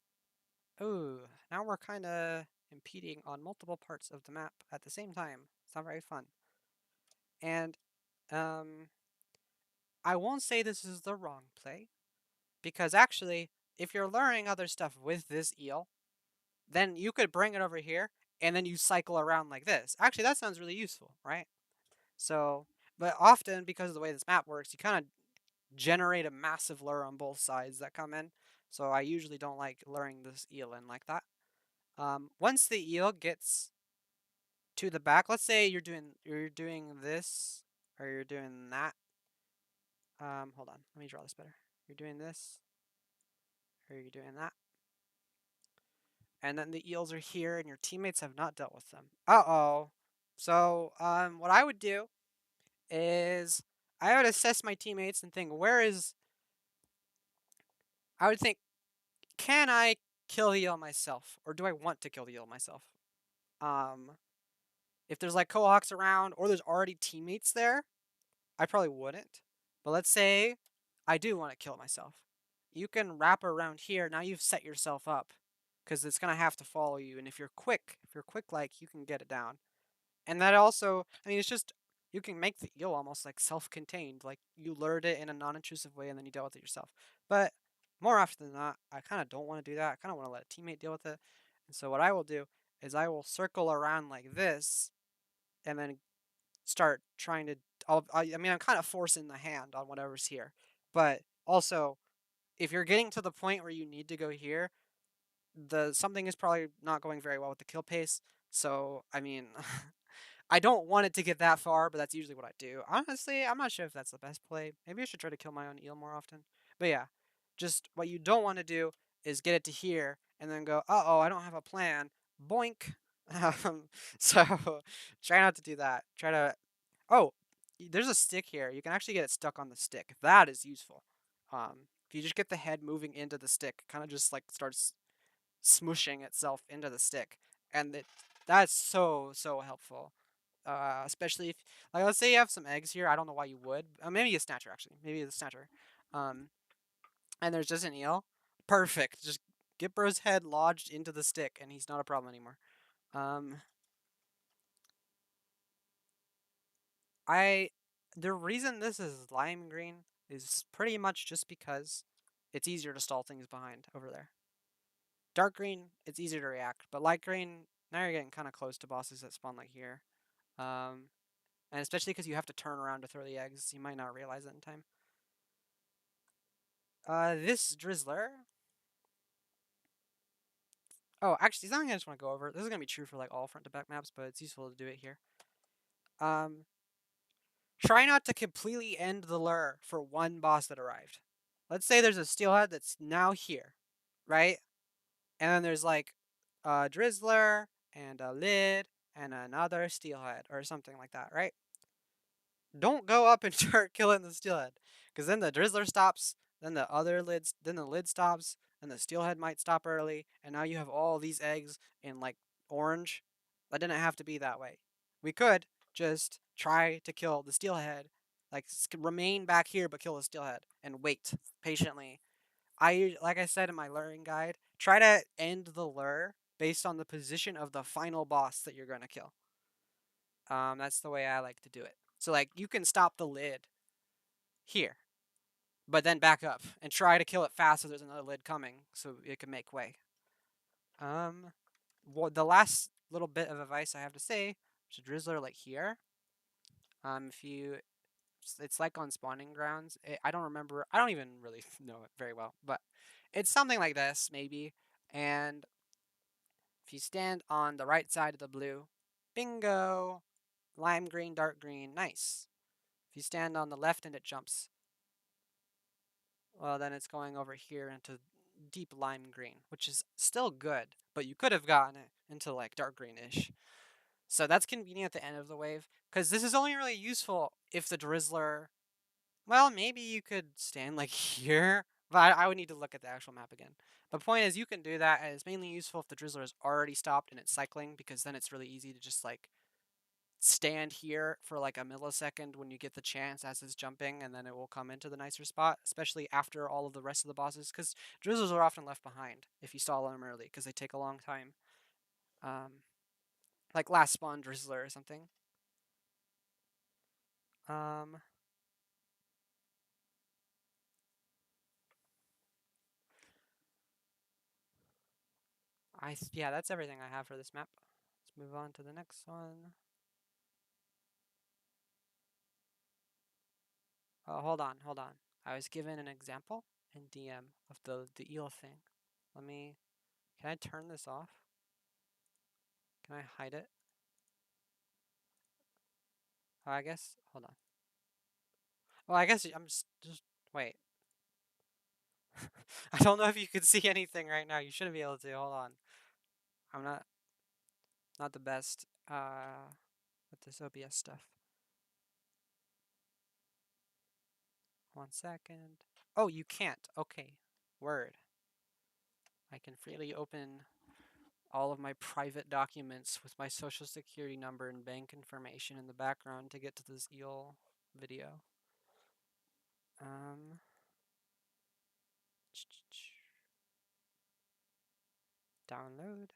Ooh, now we're kind of impeding on multiple parts of the map at the same time. It's not very fun. And um, I won't say this is the wrong play, because actually, if you're luring other stuff with this eel, then you could bring it over here, and then you cycle around like this. Actually, that sounds really useful, right? So, but often, because of the way this map works, you kind of generate a massive lure on both sides that come in. So I usually don't like luring this eel in like that. Once the eel gets to the back, let's say you're doing this or you're doing that. Hold on, let me draw this better. You're doing this or you're doing that, and then the eels are here, and your teammates have not dealt with them. Uh-oh. So, what I would do is I would assess my teammates and think, I would think, can I kill the eel myself, or do I want to kill the eel myself? Um, if there's like cohawks around, or there's already teammates there, I probably wouldn't. But let's say I do want to kill myself. You can wrap around here. Now you've set yourself up because it's gonna have to follow you. And if you're quick, like you can get it down. And that also, I mean, it's just you can make the eel almost like self-contained. Like you lured it in a non-intrusive way, and then you dealt with it yourself. But more often than not, I kind of don't want to do that. I kind of want to let a teammate deal with it. And so what I will do is I will circle around like this, and then start trying to. I mean, I'm kind of forcing the hand on whatever's here, but also if you're getting to the point where you need to go here, the something is probably not going very well with the kill pace. So I mean, I don't want it to get that far, but that's usually what I do. Honestly, I'm not sure if that's the best play. Maybe I should try to kill my own eel more often. But yeah, just what you don't want to do is get it to here and then go, oh, I don't have a plan. Boink. So try not to do that. Try to. Oh, there's a stick here. You can actually get it stuck on the stick. That is useful. If you just get the head moving into the stick, it kind of just like starts smooshing itself into the stick, and that's so helpful. Especially if, like, let's say you have some eggs here. I don't know why you would. Maybe a snatcher actually. Maybe a snatcher. Um, and there's just an eel. Perfect. Just get bro's head lodged into the stick, and he's not a problem anymore. Um, I the reason this is lime green is pretty much just because it's easier to stall things behind over there. Dark green, it's easier to react, but light green, now you're getting kind of close to bosses that spawn like here. Um, and especially because you have to turn around to throw the eggs, you might not realize it in time. This Drizzler. Oh, actually, something I just want to go over. This is gonna be true for like all front to back maps, but it's useful to do it here. Um, Try not to completely end the lure for one boss that arrived. Let's say there's a steelhead that's now here, right? And then there's like a drizzler and a lid and another steelhead or something like that, right? Don't go up and start killing the steelhead, because then the drizzler stops, then the lid stops, and the steelhead might stop early, and now you have all these eggs in like orange. That didn't have to be that way. We could just try to kill the steelhead, like remain back here but kill the steelhead and wait patiently. Like I said in my luring guide, try to end the lure based on the position of the final boss that you're gonna kill. That's the way I like to do it. So like you can stop the lid here, but then back up and try to kill it fast so there's another lid coming so it can make way. Well, the last little bit of advice I have to say is a drizzler like here. If you, it's like on spawning grounds. I don't remember. I don't even really know it very well, but it's something like this maybe. And if you stand on the right side of the blue, bingo, lime green, dark green, nice. If you stand on the left and it jumps, well, then it's going over here into deep lime green, which is still good, but you could have gotten it into like dark greenish. So that's convenient at the end of the wave, because this is only really useful if the drizzler. Well, maybe you could stand like here, but I would need to look at the actual map again. The point is, you can do that, and it's mainly useful if the drizzler is already stopped and it's cycling, because then it's really easy to just like stand here for like a millisecond when you get the chance as it's jumping, and then it will come into the nicer spot, especially after all of the rest of the bosses, because drizzlers are often left behind if you stall them early, because they take a long time. Um, like last spawn drizzler or something. Um, yeah, that's everything I have for this map. Let's move on to the next one. Oh, hold on, hold on. I was given an example in DM of the eel thing. Let me. Can I turn this off? Can I hide it? Oh, I guess. Hold on. Well, I guess I'm just wait. I don't know if you can see anything right now. You shouldn't be able to. Hold on. I'm not the best with this OBS stuff. 1 second. Oh, you can't. Okay. Word. I can freely open all of my private documents with my social security number and bank information in the background to get to this eel video. Um, download.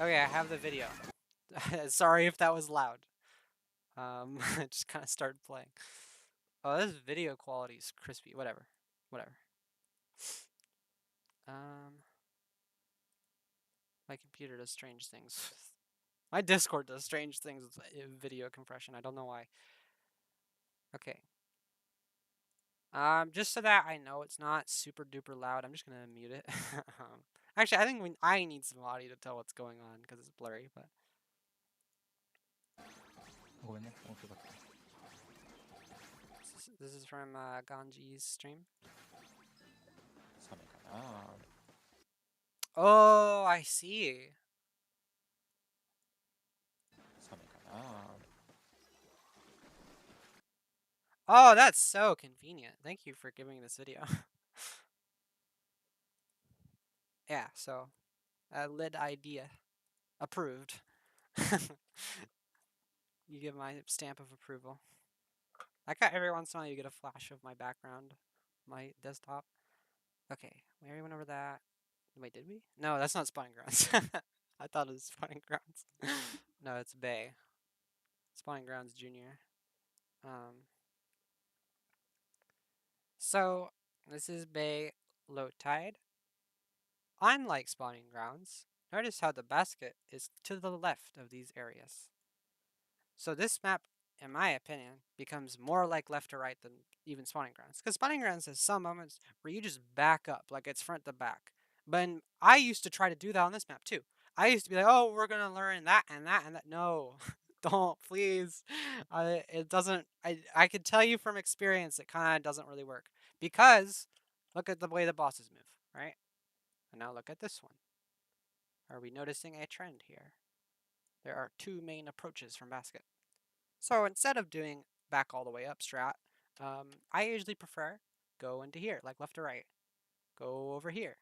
Okay, I have the video. Sorry if that was loud. I just kind of started playing. Oh, this video quality is crispy. Whatever. Whatever. Um, my computer does strange things. My Discord does strange things with video compression. I don't know why. Okay. Just so that I know it's not super duper loud, I'm just gonna mute it. Actually, I think I need some audio to tell what's going on because it's blurry. But ごめんね、面白かった。this is from Ganji's stream. サメかな。 Oh, I see. サメかな。 Oh, that's so convenient. Thank you for giving me this video. Yeah, so lid idea approved. You give my stamp of approval. I got every once in a while you get a flash of my background, my desktop. Okay, we already went over that. Wait, did we? No, that's not spawning grounds. I thought it was spawning grounds. No, it's Bay. Spawning grounds junior. So this is Bay low tide. Unlike spawning grounds, notice how the basket is to the left of these areas. So this map, in my opinion, becomes more like left to right than even spawning grounds. Because spawning grounds has some moments where you just back up, like it's front to back. But I used to try to do that on this map too. I used to be like, oh, we're gonna learn that and that and that. No, don't please. It doesn't. I could tell you from experience, it kind of doesn't really work because look at the way the bosses move, right? And now look at this one. Are we noticing a trend here? There are two main approaches from basket. So instead of doing back all the way up strat, I usually prefer go into here, like left to right. Go over here.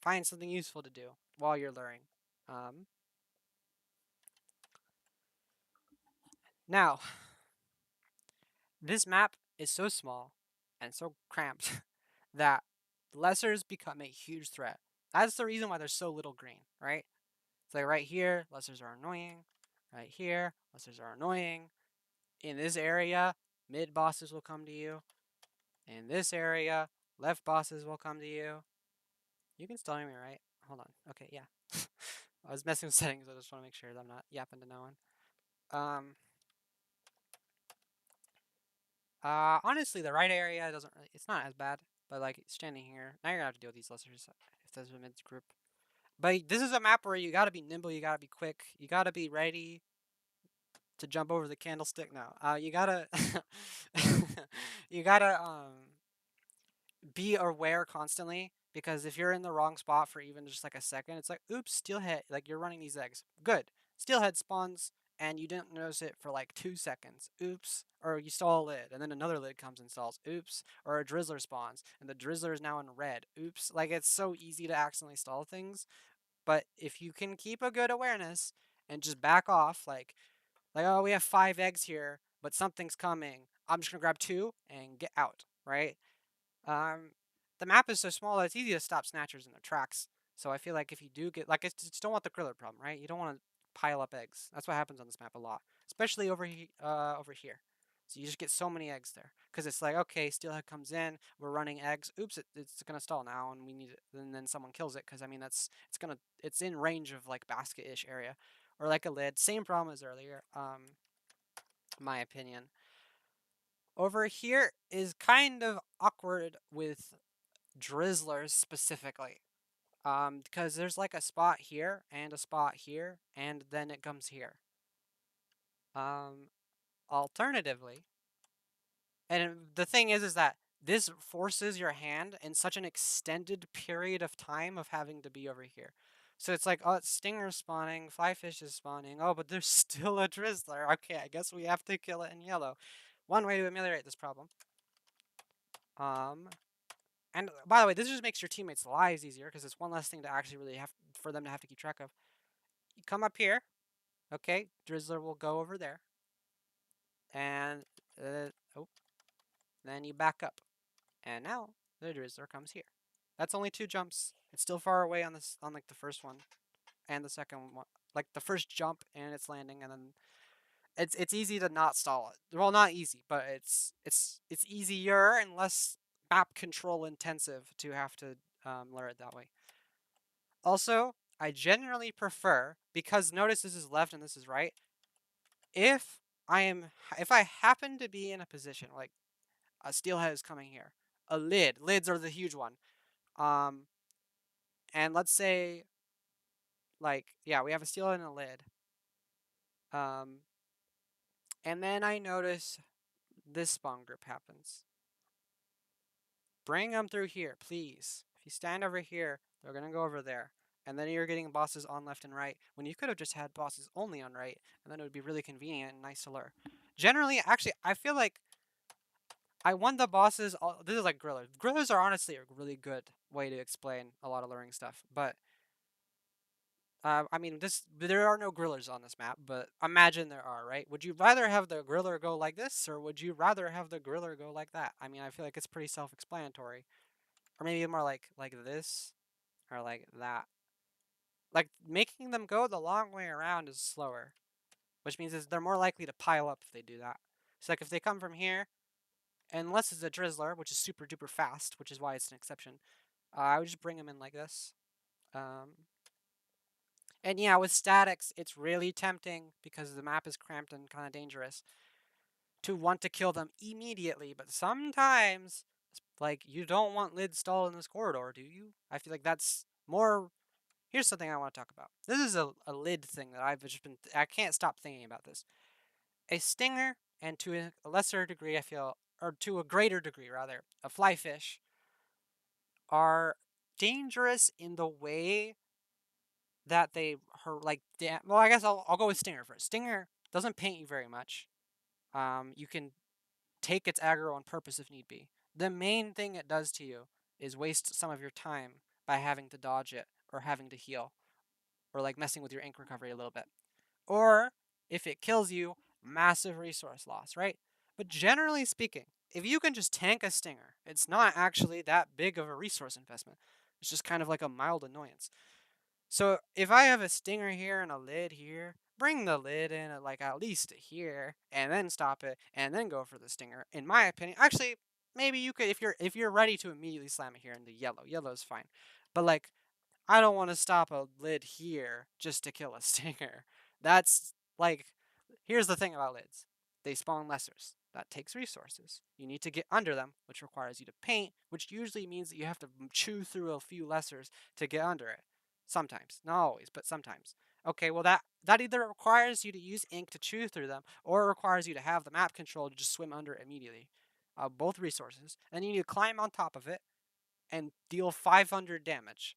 Find something useful to do while you're luring. Um, Now, this map is so small and so cramped that lessers become a huge threat. That's the reason why there's so little green, right? It's like right here, lessers are annoying. Right here, lessers are annoying. In this area, mid bosses will come to you. In this area, left bosses will come to you. You can still hear me, right? Hold on. Okay, yeah. I was messing with settings. I just want to make sure that I'm not yapping to no one. Um, Honestly, the right area doesn't really, it's not as bad, but like standing here, now you're gonna have to deal with these lessers if there's a mid group. But this is a map where you gotta be nimble, you gotta be quick, you gotta be ready to jump over the candlestick. Now, you gotta, you gotta be aware constantly because if you're in the wrong spot for even just like a second, it's like, oops, steelhead, like you're running these eggs. Good. Steelhead spawns and you didn't notice it for like 2 seconds. Oops. Or you stall a lid and then another lid comes and stalls. Oops. Or a drizzler spawns and the drizzler is now in red. Oops. Like it's so easy to accidentally stall things. But if you can keep a good awareness and just back off, like oh, we have 5 eggs here, but something's coming. I'm just gonna grab two and get out, right? Um, the map is so small that it's easy to stop snatchers in their tracks. So I feel like if you do get, like, I just don't want the griller problem, right? You don't want to pile up eggs. That's what happens on this map a lot, especially over here. So you just get so many eggs there because it's like, okay, steelhead comes in, we're running eggs. Oops, it's gonna stall now, and we need it. And then someone kills it because I mean it's in range of like basket-ish area, or like a lid. Same problem as earlier. My opinion. Over here is kind of awkward with drizzlers specifically. Because there's like a spot here and a spot here, and then it comes here. Um, Alternatively, and the thing is that this forces your hand in such an extended period of time of having to be over here. So it's like, oh, it's stinger spawning, fly fish is spawning. Oh, but there's still a drizzler. Okay, I guess we have to kill it in yellow. One way to ameliorate this problem. Um, and by the way, this just makes your teammates' lives easier because it's one less thing to actually really have for them to have to keep track of. You come up here, okay? Drizzler will go over there, and oh, then you back up, and now the Drizzler comes here. That's only 2 jumps. It's still far away on this on like the first one and the second one, like the first jump and its landing, and then it's easy to not stall it. Well, not easy, but it's easier and less map control intensive to have to lure it that way. Also, I generally prefer, because notice this is left and this is right. If I am, if I happen to be in a position like a steelhead is coming here, a lid, lids are the huge one. Um, and let's say like yeah, we have a steelhead and a lid. Um, and then I notice this spawn group happens. Bring them through here, please. If you stand over here, they're gonna go over there. And then you're getting bosses on left and right when you could have just had bosses only on right, and then it would be really convenient and nice to lure. Generally, actually, I feel like I won the bosses. This is like grillers. Grillers are honestly a really good way to explain a lot of luring stuff. But I mean, there are no grillers on this map, but imagine there are, right? Would you rather have the griller go like this, or would you rather have the griller go like that? I mean, I feel like it's pretty self-explanatory, or maybe more like this, or like that. Like making them go the long way around is slower, which means they're more likely to pile up if they do that. So like if they come from here, unless it's a drizzler, which is super duper fast, which is why it's an exception, I would just bring them in like this. And yeah, with statics, it's really tempting because the map is cramped and kind of dangerous to want to kill them immediately. But sometimes, like, you don't want lid stall in this corridor, do you? I feel like that's more. Here's something I want to talk about. This is a lid thing that I've just been. I can't stop thinking about this. A stinger, and to a lesser degree, I feel, or to a greater degree rather, a fly fish are dangerous in the way that they like. Well, I guess I'll go with stinger first. Stinger doesn't paint you very much. You can take its aggro on purpose if need be. The main thing it does to you is waste some of your time by having to dodge it or having to heal or like messing with your ink recovery a little bit. Or if it kills you, massive resource loss, right? But generally speaking, if you can just tank a stinger, it's not actually that big of a resource investment. It's just kind of like a mild annoyance. So if I have a stinger here and a lid here, bring the lid in at like at least here, and then stop it, and then go for the stinger. In my opinion, actually, maybe you could if you're ready to immediately slam it here in the yellow. Yellow is fine, but like I don't want to stop a lid here just to kill a stinger. That's like, here's the thing about lids, they spawn lessers. That takes resources. You need to get under them, which requires you to paint, which usually means that you have to chew through a few lessers to get under it. Sometimes. Not always, but sometimes. Okay, well, that either requires you to use ink to chew through them, or it requires you to have the map control to just swim under it immediately. Both resources. And you need to climb on top of it and deal 500 damage.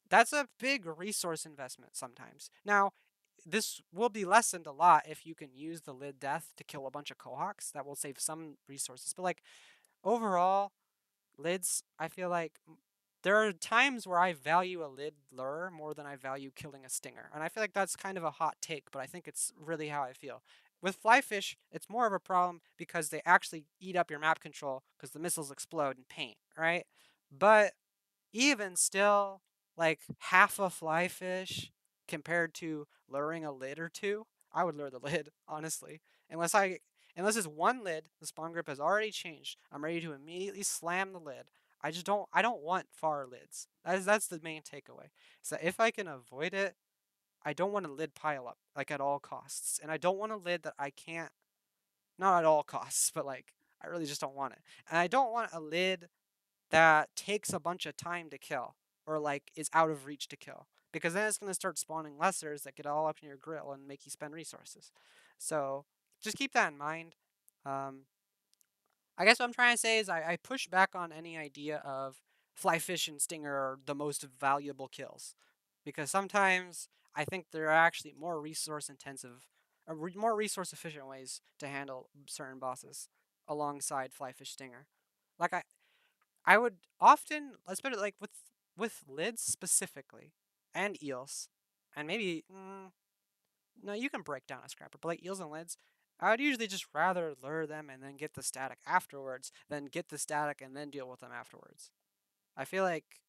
That's a big resource investment sometimes. Now, this will be lessened a lot if you can use the lid death to kill a bunch of Cohawks. That will save some resources. But like overall, lids, I feel like there are times where I value a lid lure more than I value killing a stinger. And I feel like that's kind of a hot take, but I think it's really how I feel. With flyfish, it's more of a problem because they actually eat up your map control because the missiles explode and paint, right? But even still, like half a fly fish compared to luring a lid or two, I would lure the lid, honestly. Unless it's one lid, the spawn grip has already changed. I'm ready to immediately slam the lid. I don't want far lids. That's the main takeaway. So if I can avoid it, I don't want a lid pile up, like at all costs. And I don't want a lid that I can't, not at all costs, but like I really just don't want it. And I don't want a lid that takes a bunch of time to kill or like is out of reach to kill because then it's going to start spawning lessers that get all up in your grill and make you spend resources. So just keep that in mind. Um, I guess what I'm trying to say is I push back on any idea of fly fish and stinger are the most valuable kills because sometimes I think there are actually more resource intensive, more resource efficient ways to handle certain bosses alongside fly fish stinger. Like I would often, especially like with lids specifically, and eels, and maybe no, you can break down a scrapper, but like eels and lids, I would usually just rather lure them and then get the static afterwards than get the static and then deal with them afterwards. I feel like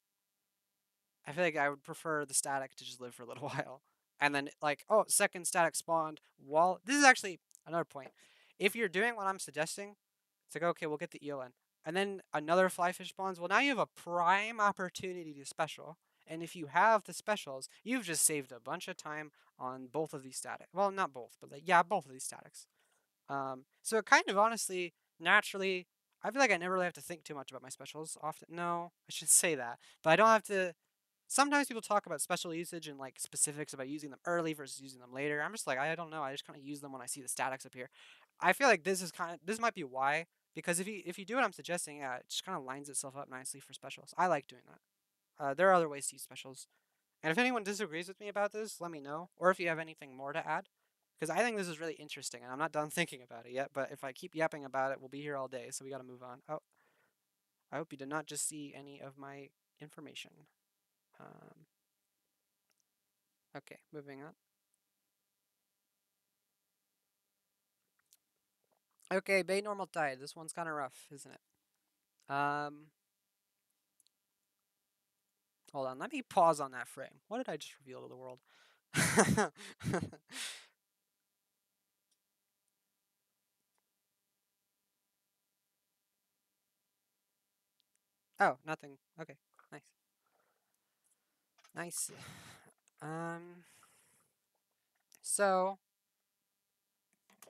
I feel like I would prefer the static to just live for a little while. And then like, oh, second static spawned while this is actually another point. If you're doing what I'm suggesting, it's like okay, we'll get the eel in. And then another fly fish spawns. Well, now you have a prime opportunity to special. And if you have the specials, you've just saved a bunch of time on both of these statics. Well, not both, but like, yeah, both of these statics. So it kind of honestly, naturally, I feel like I never really have to think too much about my specials often. No, I shouldn't say that. But I don't have to sometimes people talk about special usage and like specifics about using them early versus using them later. I'm just like, I don't know. I just kind of use them when I see the statics appear. I feel like this might be why because if you do what I'm suggesting, yeah, it just kind of lines itself up nicely for specials. I like doing that. There are other ways to use specials, and if anyone disagrees with me about this, let me know. Or if you have anything more to add, because I think this is really interesting, and I'm not done thinking about it yet. But if I keep yapping about it, we'll be here all day. So we got to move on. Oh, I hope you did not just see any of my information. Um, okay, moving on. Okay, Bay Normal Tide. This one's kind of rough, isn't it? Hold on. Let me pause on that frame. What did I just reveal to the world? Oh, nothing. Okay, nice, nice. Um, so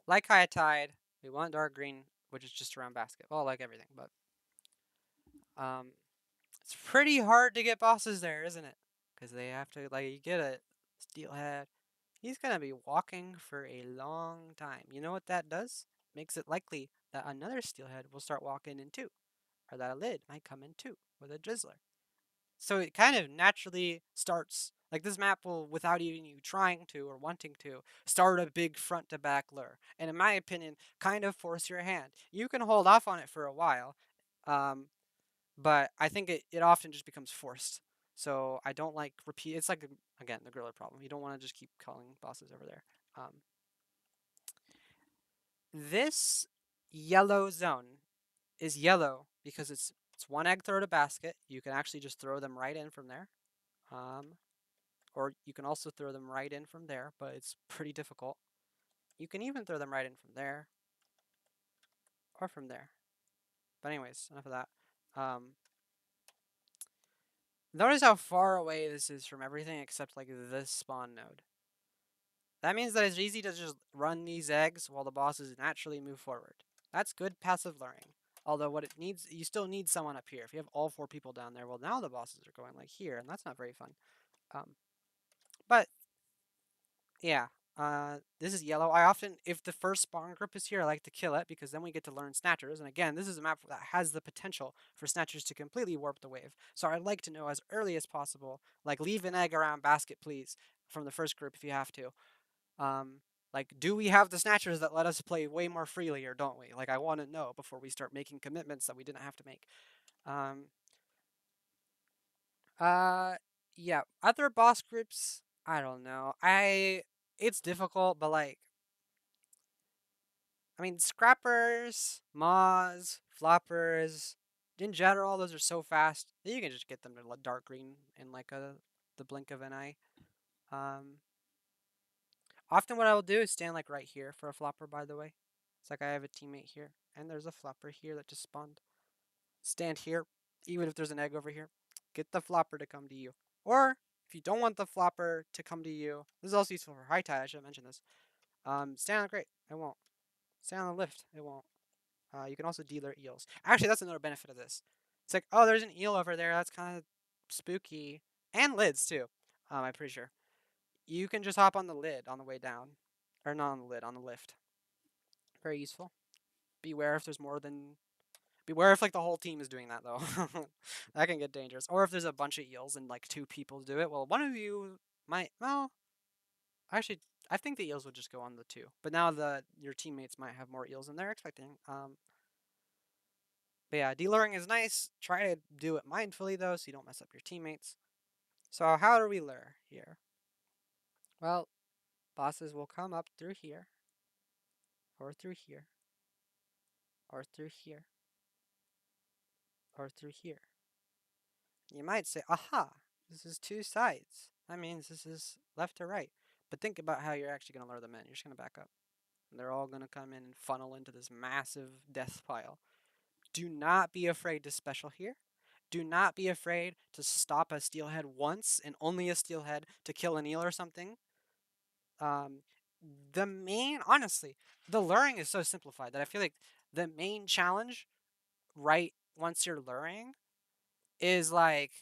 like High Tide, we want dark green, which is just around basket. Well, like everything, but um, It's pretty hard to get bosses there, isn't it? Because they have to, like, you get a steelhead. He's going to be walking for a long time. You know what that does? Makes it likely that another steelhead will start walking in too, or that a lid might come in too with a drizzler. So it kind of naturally starts, like this map will, without even you trying to or wanting to, start a big front to back lure. And in my opinion, kind of force your hand. You can hold off on it for a while, um, but I think it often just becomes forced. So I don't like repeat. It's like, again, the griller problem. You don't want to just keep calling bosses over there. This yellow zone is yellow because it's one egg throw to basket. You can actually just throw them right in from there. Um, or you can also throw them right in from there, but it's pretty difficult. You can even throw them right in from there or from there. But anyways, enough of that. Um, Notice how far away this is from everything except like this spawn node. That means that it's easy to just run these eggs while the bosses naturally move forward. That's good passive luring. Although what it needs, you still need someone up here. If you have all four people down there, well, now the bosses are going like here, and that's not very fun. Um, but yeah, this is yellow. I often, if the first spawn group is here, I like to kill it because then we get to learn Snatchers. And again, this is a map that has the potential for Snatchers to completely warp the wave. So I'd like to know as early as possible, like leave an egg around basket, please, from the first group if you have to. Um, like, do we have the Snatchers that let us play way more freely or don't we? Like, I want to know before we start making commitments that we didn't have to make. Um, uh, yeah, other boss groups, I don't know. It's difficult, but like, I mean, scrappers, maws, floppers, in general, those are so fast that you can just get them to dark green in like the blink of an eye. Um, Often what I will do is stand like right here for a flopper, by the way. It's like I have a teammate here, and there's a flopper here that just spawned. Stand here, even if there's an egg over here. Get the flopper to come to you. Or, if you don't want the flopper to come to you, this is also useful for high tide, I should have mentioned this. Stand on the crate, it won't. Stand on the lift, it won't. You can also dealer eels. Actually, that's another benefit of this. It's like, oh, there's an eel over there, that's kind of spooky. And lids, too, I'm pretty sure. You can just hop on the lid on the way down. Or not on the lid, on the lift. Very useful. Beware if there's more than. Beware if like the whole team is doing that though. That can get dangerous. Or if there's a bunch of eels and like two people do it. Well, one of you might. Well, actually, I think the eels would just go on the two. But now your teammates might have more eels than they're expecting. But yeah, deluring is nice. Try to do it mindfully though, so you don't mess up your teammates. So how do we lure here? Well, bosses will come up through here, or through here, or through here, or through here. You might say, aha, this is two sides. That means this is left to right. But think about how you're actually going to lure them in. You're just going to back up. And they're all going to come in and funnel into this massive death pile. Do not be afraid to special here. Do not be afraid to stop a steelhead once and only a steelhead to kill an eel or something. Um, honestly, the luring is so simplified that I feel like the main challenge, right once you're luring, is like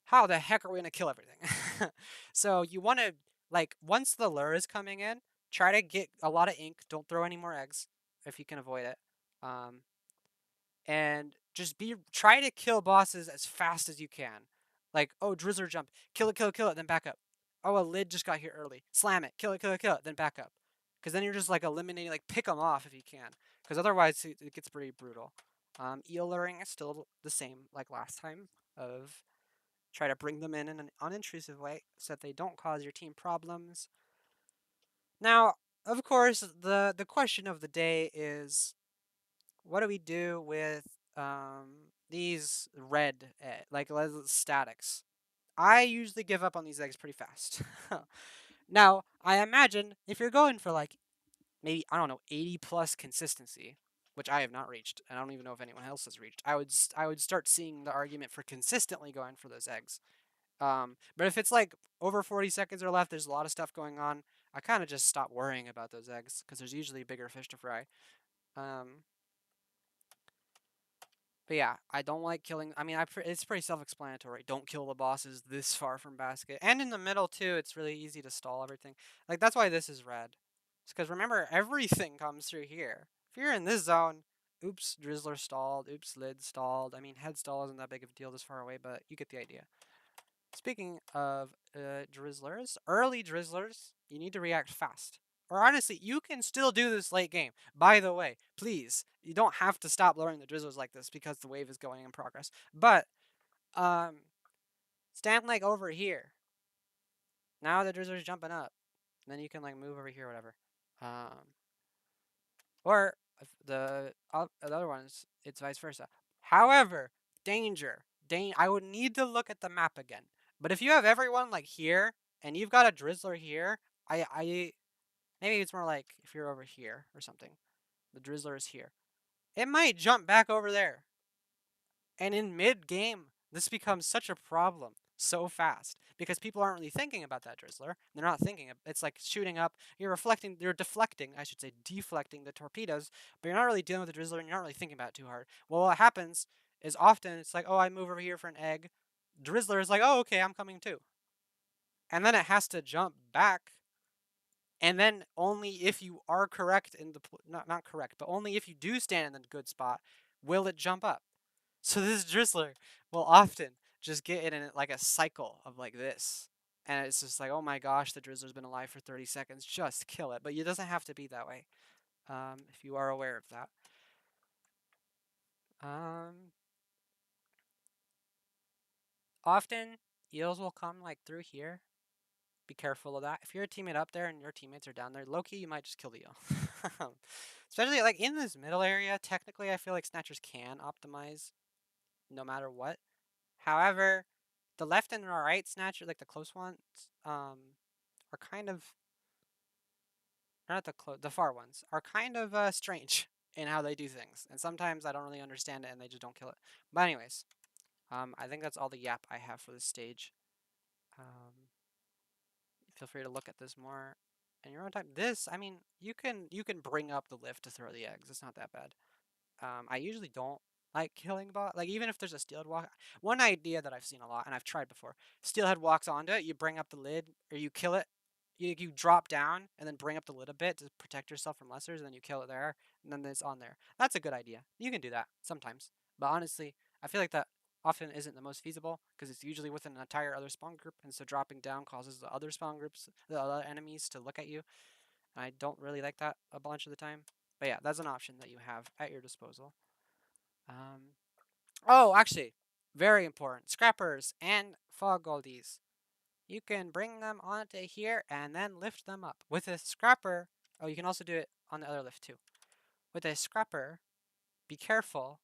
how the heck are we gonna kill everything? So you want to like once the lure is coming in, try to get a lot of ink. Don't throw any more eggs if you can avoid it. Um, and just try to kill bosses as fast as you can. Like drizzler jump, kill it, then back up. Oh, a lid just got here early. Slam it, kill it, then back up. Because then you're just like eliminating, like pick them off if you can. Because otherwise it gets pretty brutal. Eel luring is still the same like last time of try to bring them in an unintrusive way so that they don't cause your team problems. Now, of course, the question of the day is, what do we do with these red statics? I usually give up on these eggs pretty fast. Now, I imagine if you're going for like maybe I don't know 80 plus consistency, which I have not reached, and I don't even know if anyone else has reached. I would start seeing the argument for consistently going for those eggs. But if it's like over 40 seconds or left, there's a lot of stuff going on. I kind of just stop worrying about those eggs because there's usually bigger fish to fry. Um, But yeah, I don't like killing. I mean, it's pretty self-explanatory. Don't kill the bosses this far from basket, and in the middle too. It's really easy to stall everything. Like that's why this is red. It's because remember everything comes through here. If you're in this zone, oops, Drizzler stalled. Oops, lid stalled. I mean, head stall isn't that big of a deal this far away, but you get the idea. Speaking of Drizzlers, early Drizzlers, you need to react fast. Or honestly, you can still do this late game. By the way, please, you don't have to stop lowering the Drizzlers like this because the wave is going in progress. But um, stand like over here. Now the Drizzler's jumping up. And then you can like move over here, or whatever. Um, or the other ones, it's vice versa. However, danger. I would need to look at the map again. But if you have everyone like here and you've got a Drizzler here, I maybe it's more like if you're over here or something. The Drizzler is here. It might jump back over there. And in mid game, this becomes such a problem so fast because people aren't really thinking about that Drizzler. They're not thinking. It's like shooting up. You're deflecting, I should say, deflecting the torpedoes, but you're not really dealing with the Drizzler and you're not really thinking about it too hard. Well, what happens is often it's like, oh, I move over here for an egg. Drizzler is like, oh, okay, I'm coming too. And then it has to jump back. And then only if you are correct in the not correct, but only if you do stand in the good spot will it jump up. So this Drizzler will often just get in like a cycle of like this. And it's just like, oh my gosh, the Drizzler's been alive for 30 seconds. Just kill it. But it doesn't have to be that way if you are aware of that. Um, Often, eels will come like through here. Be careful of that. If you're a teammate up there and your teammates are down there, low-key, you might just kill the eel. Especially like in this middle area, technically, I feel like Snatchers can optimize no matter what. However, the left and the right snatcher, like the close ones, are kind of not the far ones are kind of strange in how they do things, and sometimes I don't really understand it, and they just don't kill it. But anyways, I think that's all the yap I have for this stage. Um, Feel free to look at this more in your own time. This, I mean, you can bring up the lift to throw the eggs. It's not that bad. I usually don't like killing bot. Like even if there's a steelhead walk, one idea that I've seen a lot and I've tried before. Steelhead walks onto it, you bring up the lid or you kill it. You drop down and then bring up the lid a bit to protect yourself from lessers, and then you kill it there, and then it's on there. That's a good idea. You can do that sometimes, but honestly, I feel like that often isn't the most feasible because it's usually within an entire other spawn group, and so dropping down causes the other spawn groups, the other enemies, to look at you. And I don't really like that a bunch of the time. But yeah, that's an option that you have at your disposal. Um, oh, actually, very important. Scrappers and fog goldies. You can bring them onto here and then lift them up. With a scrapper, oh, you can also do it on the other lift too. With a scrapper, be careful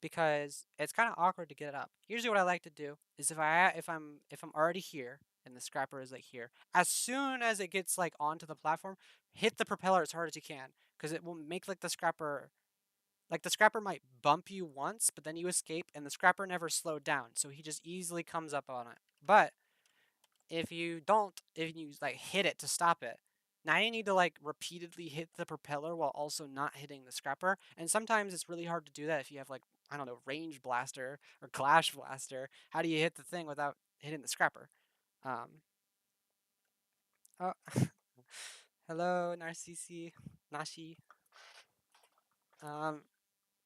because it's kind of awkward to get it up. Usually what I like to do is if I'm already here and the scrapper is like here, as soon as it gets like onto the platform, hit the propeller as hard as you can because it will make like the scrapper might bump you once, but then you escape, and the scrapper never slowed down, so he just easily comes up on it. But if you like hit it to stop it, now you need to like repeatedly hit the propeller while also not hitting the scrapper. And sometimes it's really hard to do that if you have like, I don't know, range blaster or clash blaster. How do you hit the thing without hitting the scrapper? Um, oh, hello, Narcisi, Nashi. Um,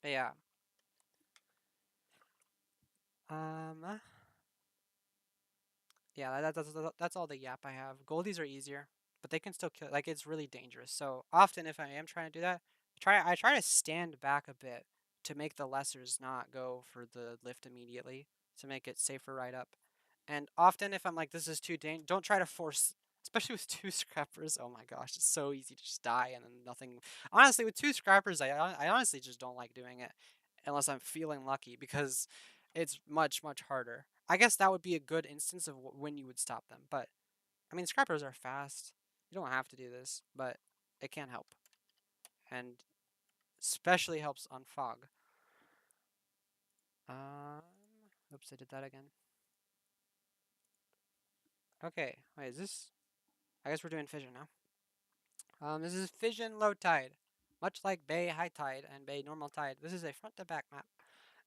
but yeah. Um, Yeah, that's all the yap I have. Goldies are easier, but they can still kill. Like it's really dangerous. So often, if I am trying to do that, I try to stand back a bit to make the lessers not go for the lift immediately to make it safer right up. And often, if I'm like this is too dangerous, don't try to force. Especially with two scrappers, oh my gosh, it's so easy to just die and then nothing. Honestly, with two scrappers, I honestly just don't like doing it unless I'm feeling lucky because it's much harder. I guess that would be a good instance of when you would stop them. But I mean, scrappers are fast. You don't have to do this, but it can help, and especially helps on fog. Um, Oops, I did that again. Okay, wait, is this? I guess we're doing fission now. This is fission low tide, much like bay high tide and bay normal tide. This is a front to back map.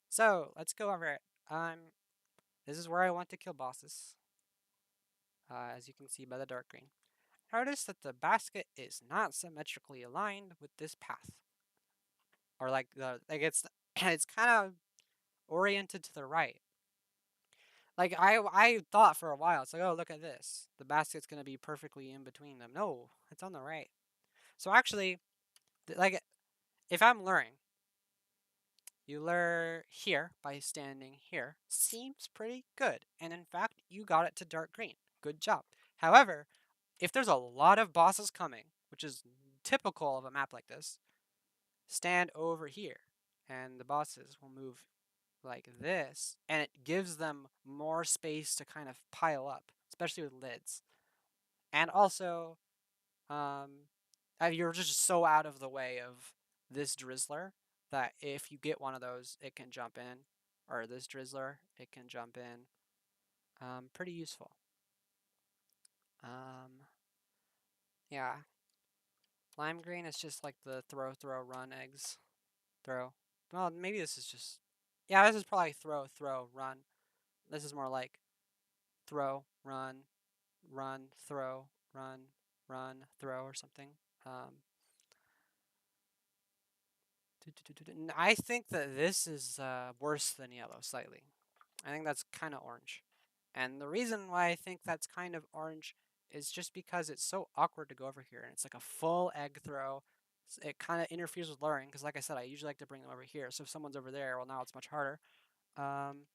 So let's go over it. This is where I want to kill bosses, as you can see by the dark green. Notice that the basket is not symmetrically aligned with this path, or like it's it's kind of oriented to the right. Like I thought for a while, it's like, oh, look at this, the basket's gonna be perfectly in between them. No, it's on the right. So actually, like if I'm luring, you lure here by standing here. Seems pretty good, and in fact, you got it to dark green. Good job. However, if there's a lot of bosses coming, which is typical of a map like this, stand over here, and the bosses will move like this, and it gives them more space to kind of pile up, especially with lids. And also, um, you're just so out of the way of this drizzler that if you get one of those, it can jump in, or this drizzler, it can jump in. Pretty useful. Um, yeah, lime green is just like the throw, throw, run eggs. Throw. Well, maybe this is just. Yeah, this is probably throw, throw, run. This is more like throw, run, throw, run, throw, or something. Um, I think that this is worse than yellow slightly. I think that's kind of orange. And the reason why I think that's kind of orange is just because it's so awkward to go over here. And it's like a full egg throw. It kind of interferes with luring because, like I said, I usually like to bring them over here. So if someone's over there, well, now it's much harder. Um,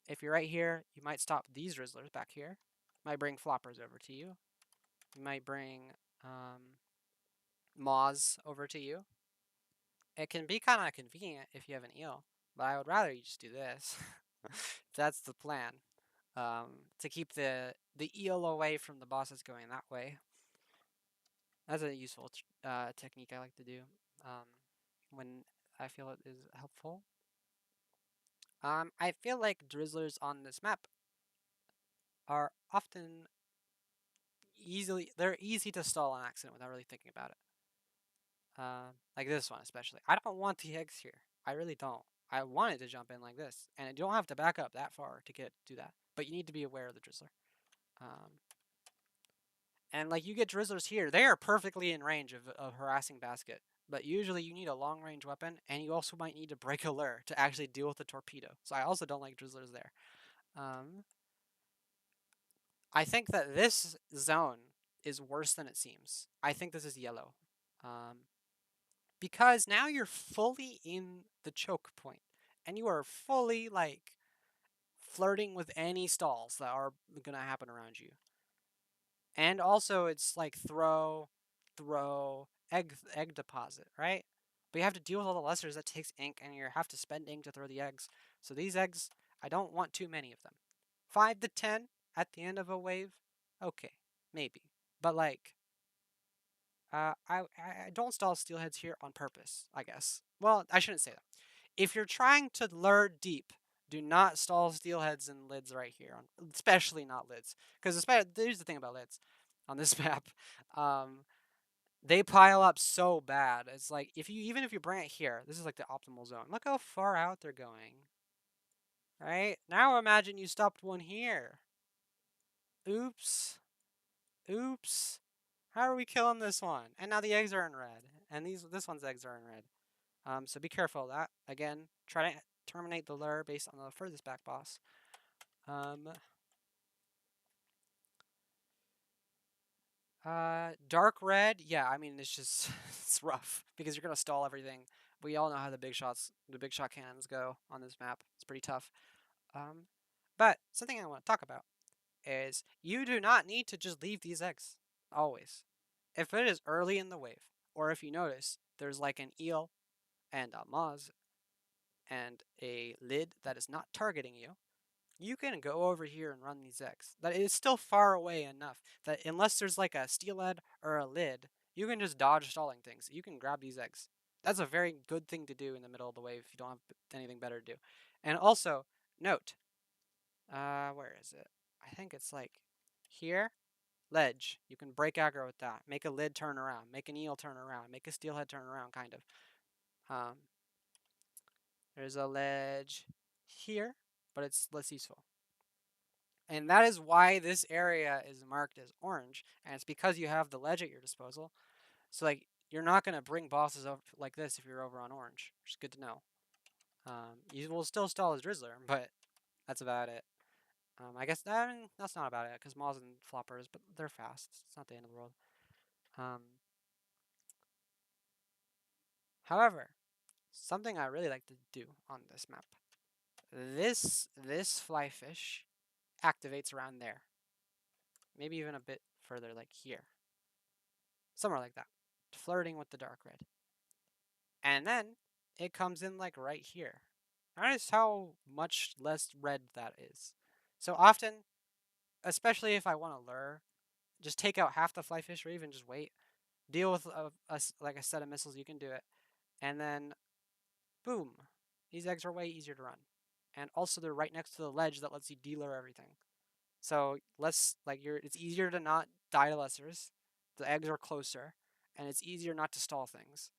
if you're right here, you might stop these drizzlers back here. Might bring floppers over to you. You might bring maws over to you. It can be kind of convenient if you have an eel, but I would rather you just do this. That's the plan. To keep the eel away from the bosses going that way. That's a useful technique I like to do when I feel it is helpful. I feel like drizzlers on this map are often they're easy to stall on accident without really thinking about it. Like this one especially. I don't want the eggs here. I really don't. I wanted to jump in like this, and you don't have to back up that far to do that. But you need to be aware of the drizzler. Um, and like you get drizzlers here, they are perfectly in range of harassing basket. But usually you need a long range weapon, and you also might need to break a lure to actually deal with the torpedo. So I also don't like drizzlers there. Um, I think that this zone is worse than it seems. I think this is yellow. Um, because now you're fully in the choke point and you are fully like flirting with any stalls that are going to happen around you. And also it's like throw, egg deposit, right? But you have to deal with all the lessers that takes ink and you have to spend ink to throw the eggs. So these eggs, I don't want too many of them. 5 to 10 at the end of a wave. Okay, maybe. But like I don't stall steelheads here on purpose, I guess. Well, I shouldn't say that. If you're trying to lure deep, do not stall steelheads and lids right here, especially not lids. Because here's the thing about lids on this map. Um, they pile up so bad. It's like even if you bring it here, this is like the optimal zone. Look how far out they're going. Right? Now imagine you stopped one here. Oops. Oops. How are we killing this one? And now the eggs are in red. And this one's eggs are in red. So be careful of that. Again, try to terminate the lure based on the furthest back boss. Um, dark red, yeah, I mean it's just it's rough because you're gonna stall everything. We all know how the big shot cannons go on this map. It's pretty tough. Um, but something I want to talk about is you do not need to just leave these eggs always. If it is early in the wave, or if you notice there's like an eel and a moz and a lid that is not targeting you, you can go over here and run these eggs. That is still far away enough that unless there's like a steelhead or a lid, you can just dodge stalling things. You can grab these eggs. That's a very good thing to do in the middle of the wave if you don't have anything better to do. And also, note, where is it? I think it's like here, ledge. You can break aggro with that. Make a lid turn around. Make an eel turn around. Make a steelhead turn around, kind of. Um, There's a ledge here, but it's less useful. And that is why this area is marked as orange, and it's because you have the ledge at your disposal. So like you're not gonna bring bosses up like this if you're over on orange, which is good to know. You will still stall as Drizzler, but that's about it. I guess that's not about it because Maws and Floppers, but they're fast. It's not the end of the world. Um, However, something I really like to do on this map. This fly fish activates around there. Maybe even a bit further, like here. Somewhere like that. Flirting with the dark red. And then it comes in like right here. Notice how much less red that is. So often, especially if I want to lure, just take out half the fly fish or even just wait. Deal with like a set of missiles, you can do it. And then, boom. These eggs are way easier to run. And also they're right next to the ledge that lets you delure everything. So less like it's easier to not die to lessers. The eggs are closer, and it's easier not to stall things,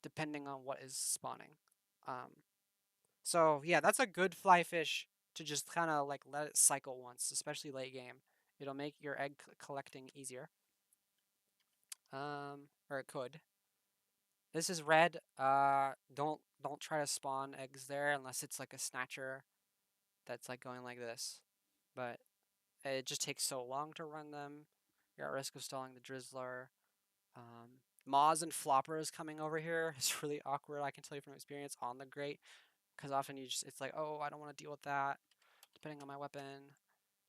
depending on what is spawning. Um, so yeah, that's a good fly fish to just kind of like let it cycle once, especially late game. It'll make your egg collecting easier. Or it could. This is red. Don't try to spawn eggs there unless it's like a snatcher that's like going like this. But it just takes so long to run them. You're at risk of stalling the Drizzler. Maws and Floppers coming over here is really awkward. I can tell you from experience on the Great, because often it's like, oh, I don't want to deal with that, depending on my weapon.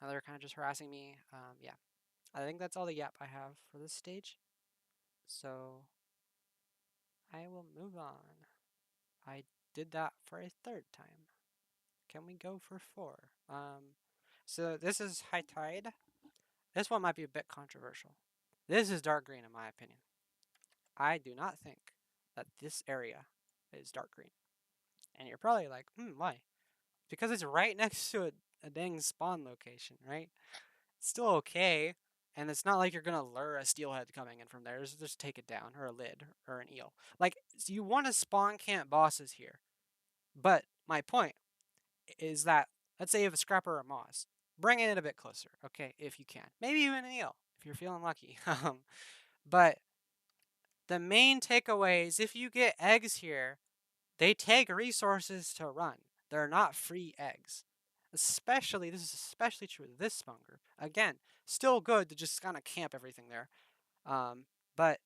Now they're kind of just harassing me. Yeah, I think that's all the yap I have for this stage. So I will move on. I did that for a third time. Can we go for four? So this is High Tide. This one might be a bit controversial. This is dark green in my opinion. I do not think that this area is dark green. And you're probably like, why? Because it's right next to a dang spawn location, right? It's still okay. And it's not like you're gonna lure a steelhead coming in from there. Just take it down, or a lid, or an eel. Like, so you want to spawn camp bosses here. But my point is that, let's say you have a scrapper or a moss. Bring it in a bit closer, okay, if you can. Maybe even an eel, if you're feeling lucky. But the main takeaway is if you get eggs here, they take resources to run. They're not free eggs. This is especially true of this spawn group. Again, still good to just kind of camp everything there. But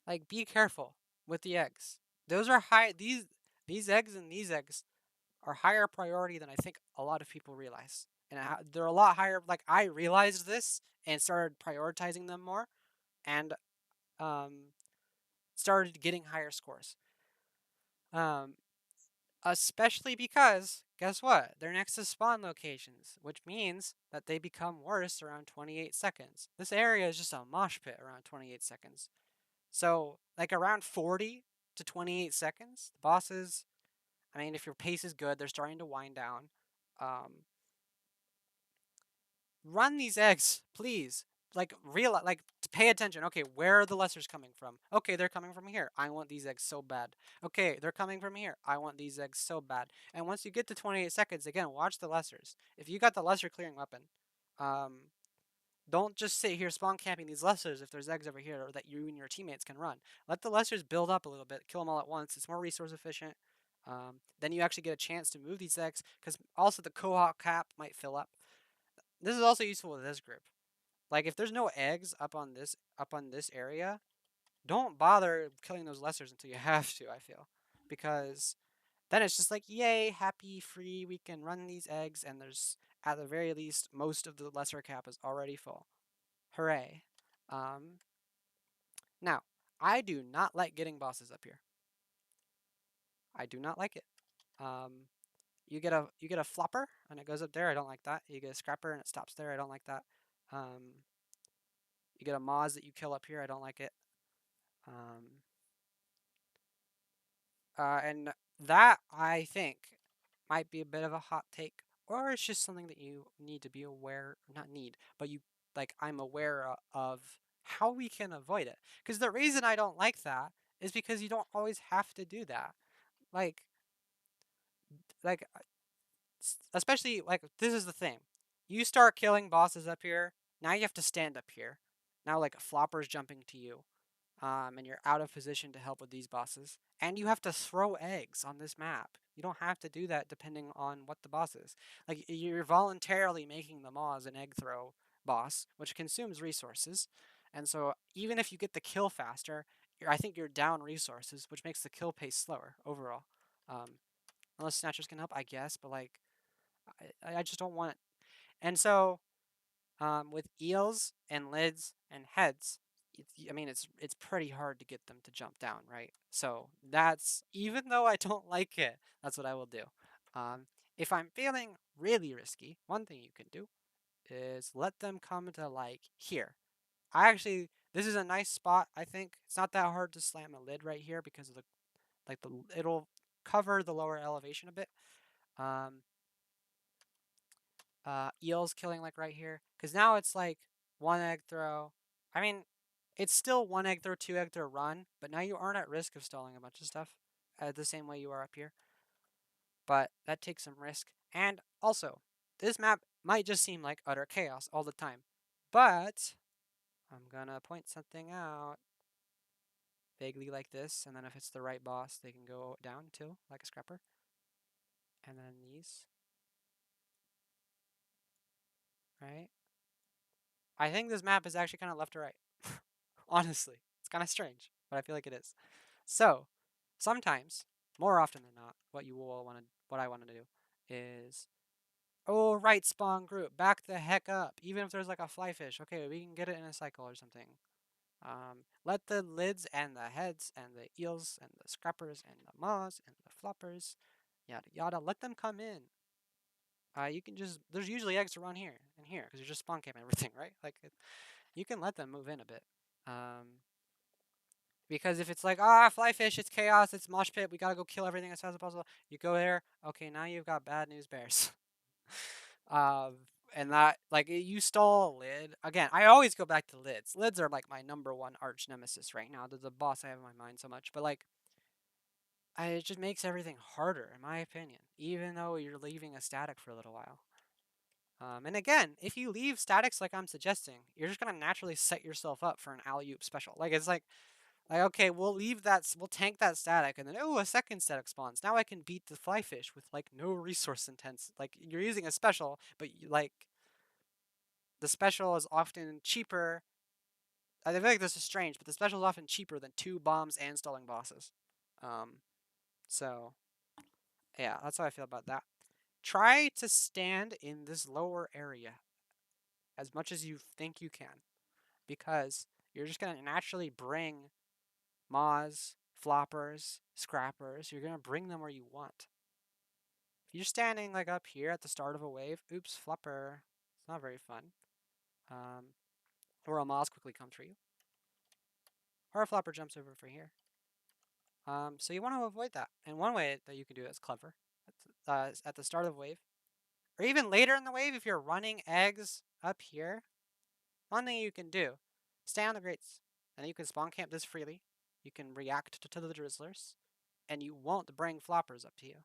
like be careful with the eggs. Those are high these eggs and these eggs are higher priority than I think a lot of people realize. And they're a lot higher. Like I realized this and started prioritizing them more, and um, started getting higher scores. Um, Especially because guess what? They're next to spawn locations, which means that they become worse around 28 seconds. This area is just a mosh pit around 28 seconds. So like around 40 to 28 seconds, the bosses. I mean, if your pace is good, they're starting to wind down. Um, Run these eggs, please. Like real, like pay attention. Okay, where are the lessers coming from? Okay, they're coming from here. I want these eggs so bad. Okay, they're coming from here. I want these eggs so bad. And once you get to 28 seconds, again, watch the lessers. If you got the lesser clearing weapon, um, don't just sit here spawn camping these lessers if there's eggs over here that you and your teammates can run. Let the lessers build up a little bit, kill them all at once. It's more resource efficient. Then you actually get a chance to move these eggs because also the cohort cap might fill up. This is also useful with this group. Like if there's no eggs up on this area, don't bother killing those lessers until you have to, I feel. Because then it's just like, yay, happy, free, we can run these eggs, and there's at the very least most of the lesser cap is already full. Hooray. Um Now, I do not like getting bosses up here. I do not like it. Um you get a flopper and it goes up there, I don't like that. You get a scrapper and it stops there, I don't like that. Um You get a Moz that you kill up here. I don't like it. Um, and that I think might be a bit of a hot take, or it's just something that you need to be aware. Not need, but you like. I'm aware of how we can avoid it. Because the reason I don't like that is because you don't always have to do that. Like like especially like this is the thing. You start killing bosses up here. Now you have to stand up here. Now like floppers jumping to you. And you're out of position to help with these bosses. And you have to throw eggs on this map. You don't have to do that depending on what the boss is. Like you're voluntarily making the Maws an egg throw boss, which consumes resources. And so even if you get the kill faster, I think you're down resources, which makes the kill pace slower overall. Um, unless Snatchers can help, I guess, but like I just don't want it. And so with eels and lids and heads, I mean, it's pretty hard to get them to jump down, right? So that's even though I don't like it, that's what I will do. Um, if I'm feeling really risky, one thing you can do is let them come to like here. This is a nice spot. I think it's not that hard to slam a lid right here because of the like the it'll cover the lower elevation a bit. Um, eels killing like right here because now it's like one egg throw. I mean, it's still one egg throw, two egg throw run, but now you aren't at risk of stalling a bunch of stuff the same way you are up here. But that takes some risk. And also, this map might just seem like utter chaos all the time, but I'm gonna point something out vaguely like this, and then if it's the right boss, they can go down too, like a scrapper. And then these, right? I think this map is actually kind of left to right. Honestly, it's kind of strange, but I feel like it is. So, sometimes, more often than not, what I want to do is, oh right, spawn group, back the heck up. Even if there's like a fly fish, okay, we can get it in a cycle or something. Let the lids and the heads and the eels and the scrappers and the maws and the floppers, yada yada, let them come in. You can just there's usually eggs around here and here because you're just spawn camping everything, right? You can let them move in a bit. Um, Because if it's like, fly fish, it's chaos, it's mosh pit, we gotta go kill everything as fast as possible. You go there, okay, now you've got bad news bears. um, and that, like, you stall a lid. Again, I always go back to lids. Lids are like my number one arch nemesis right now. They're the boss I have in my mind so much. But like, it just makes everything harder, in my opinion, even though you're leaving a static for a little while. And again, if you leave statics like I'm suggesting, you're just gonna naturally set yourself up for an alley oop special. Like, okay, we'll leave that, we'll tank that static, and then, oh, a second static spawns. Now I can beat the fly fish with, like, no resource intense. Like, you're using a special, but, like, the special is often cheaper. I feel like this is strange, but the special is often cheaper than two bombs and stalling bosses. Um, so, yeah, that's how I feel about that. Try to stand in this lower area as much as you think you can, because you're just going to naturally bring Maws, floppers, scrappers, you're gonna bring them where you want. If you're standing like up here at the start of a wave, oops, flopper. It's not very fun. Um, or a Maws quickly comes for you. Or a flopper jumps over for here. So you want to avoid that. And one way that you can do it is clever. At the start of the wave, or even later in the wave, if you're running eggs up here, one thing you can do, stay on the grates, and then you can spawn camp this freely. You can react to the drizzlers, and you won't bring floppers up to you.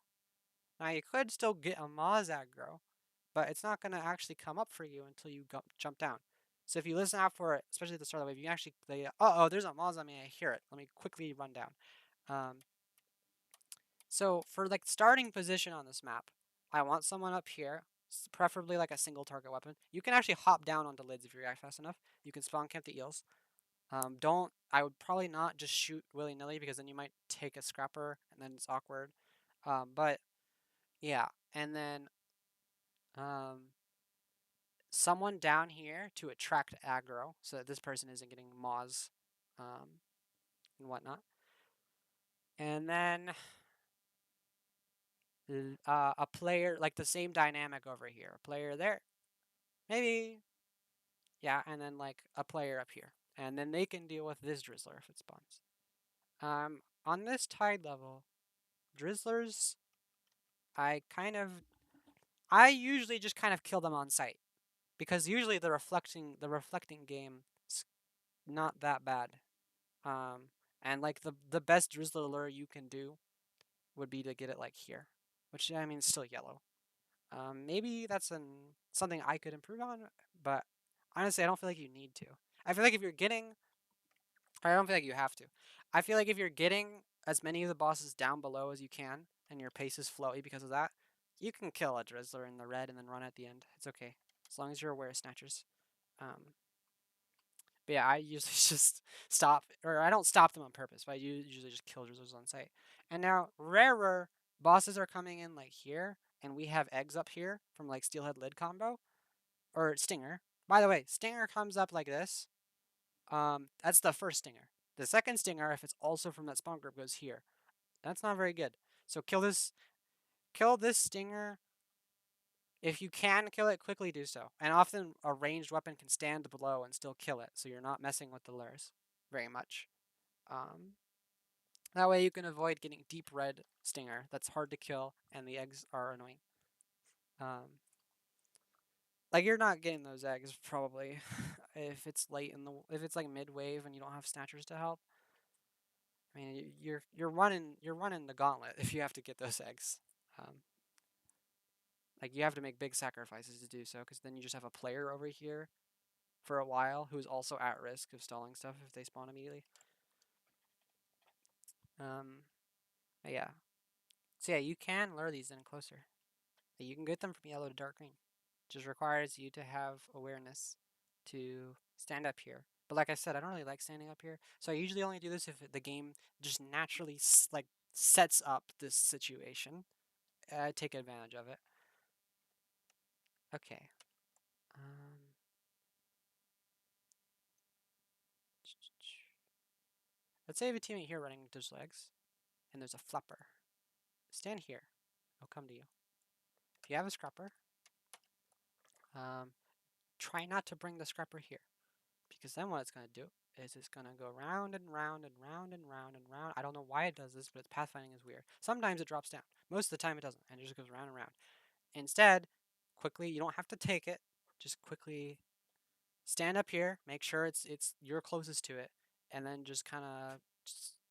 Now you could still get a Moz aggro, but it's not going to actually come up for you until you jump down. So if you listen out for it, especially at the start of the wave, you can actually oh, there's a Moz on me, I hear it. Let me quickly run down. Um, so for like starting position on this map, I want someone up here, preferably like a single target weapon. You can actually hop down onto lids if you react fast enough. You can spawn camp the eels. I would probably not just shoot willy-nilly because then you might take a scrapper and then it's awkward. But yeah, and then um, someone down here to attract aggro so that this person isn't getting Moz and whatnot. And then a player, like the same dynamic over here. A player there. Maybe. Yeah, and then like a player up here. And then they can deal with this Drizzler if it spawns. On this tide level, Drizzlers, I kind of. I usually just kind of kill them on sight. Because usually the reflecting game is not that bad. Um, and like the best Drizzler lure you can do would be to get it like here. which I mean is still yellow. Maybe that's something I could improve on, but honestly, I don't feel like you need to. I feel like if you're getting, I don't feel like you have to. I feel like if you're getting as many of the bosses down below as you can, and your pace is flowy because of that, you can kill a Drizzler in the red and then run at the end. It's okay, as long as you're aware of Snatchers. Um, but yeah, I usually just stop, or I don't stop them on purpose, but I usually just kill Drizzlers on sight. And now, rarer bosses are coming in like here, and we have eggs up here from like Steelhead Lid combo, or Stinger. By the way, Stinger comes up like this. That's the first Stinger. The second Stinger, if it's also from that spawn group, goes here. That's not very good. So kill this Stinger. If you can kill it, quickly do so. And often a ranged weapon can stand below and still kill it, so you're not messing with the lures very much. Um, that way you can avoid getting deep red Stinger. That's hard to kill, and the eggs are annoying. Um, like you're not getting those eggs probably if it's late in the if it's like mid wave and you don't have snatchers to help. I mean, you're running the gauntlet if you have to get those eggs. Um, like you have to make big sacrifices to do so, because then you just have a player over here for a while who's also at risk of stalling stuff if they spawn immediately. Um, yeah. So yeah, you can lure these in closer. You can get them from yellow to dark green. It just requires you to have awareness to stand up here. But like I said, I don't really like standing up here, so I usually only do this if the game just naturally like sets up this situation. I take advantage of it. Okay. Um, let's say I have a teammate here running those legs, and there's a flapper. Stand here. I'll come to you. If you have a scrapper, um, try not to bring the scrapper here, because then what it's going to do is it's going to go round and round and round and round and round. I don't know why it does this, but its pathfinding is weird. Sometimes it drops down. Most of the time it doesn't, and it just goes round and round. Instead, quickly, you don't have to take it. Just quickly stand up here, make sure it's you're closest to it, and then just kind of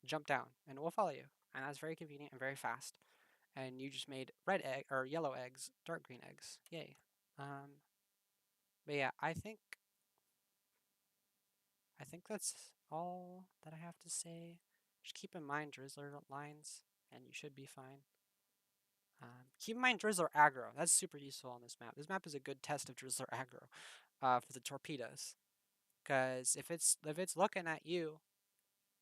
jump down, and it will follow you. And that's very convenient and very fast. And you just made red egg or yellow eggs, dark green eggs. Yay. Um, but yeah, I think that's all that I have to say. Just keep in mind Drizzler lines, and you should be fine. Keep in mind Drizzler aggro. That's super useful on this map. This map is a good test of Drizzler aggro for the torpedoes. Because if it's looking at you,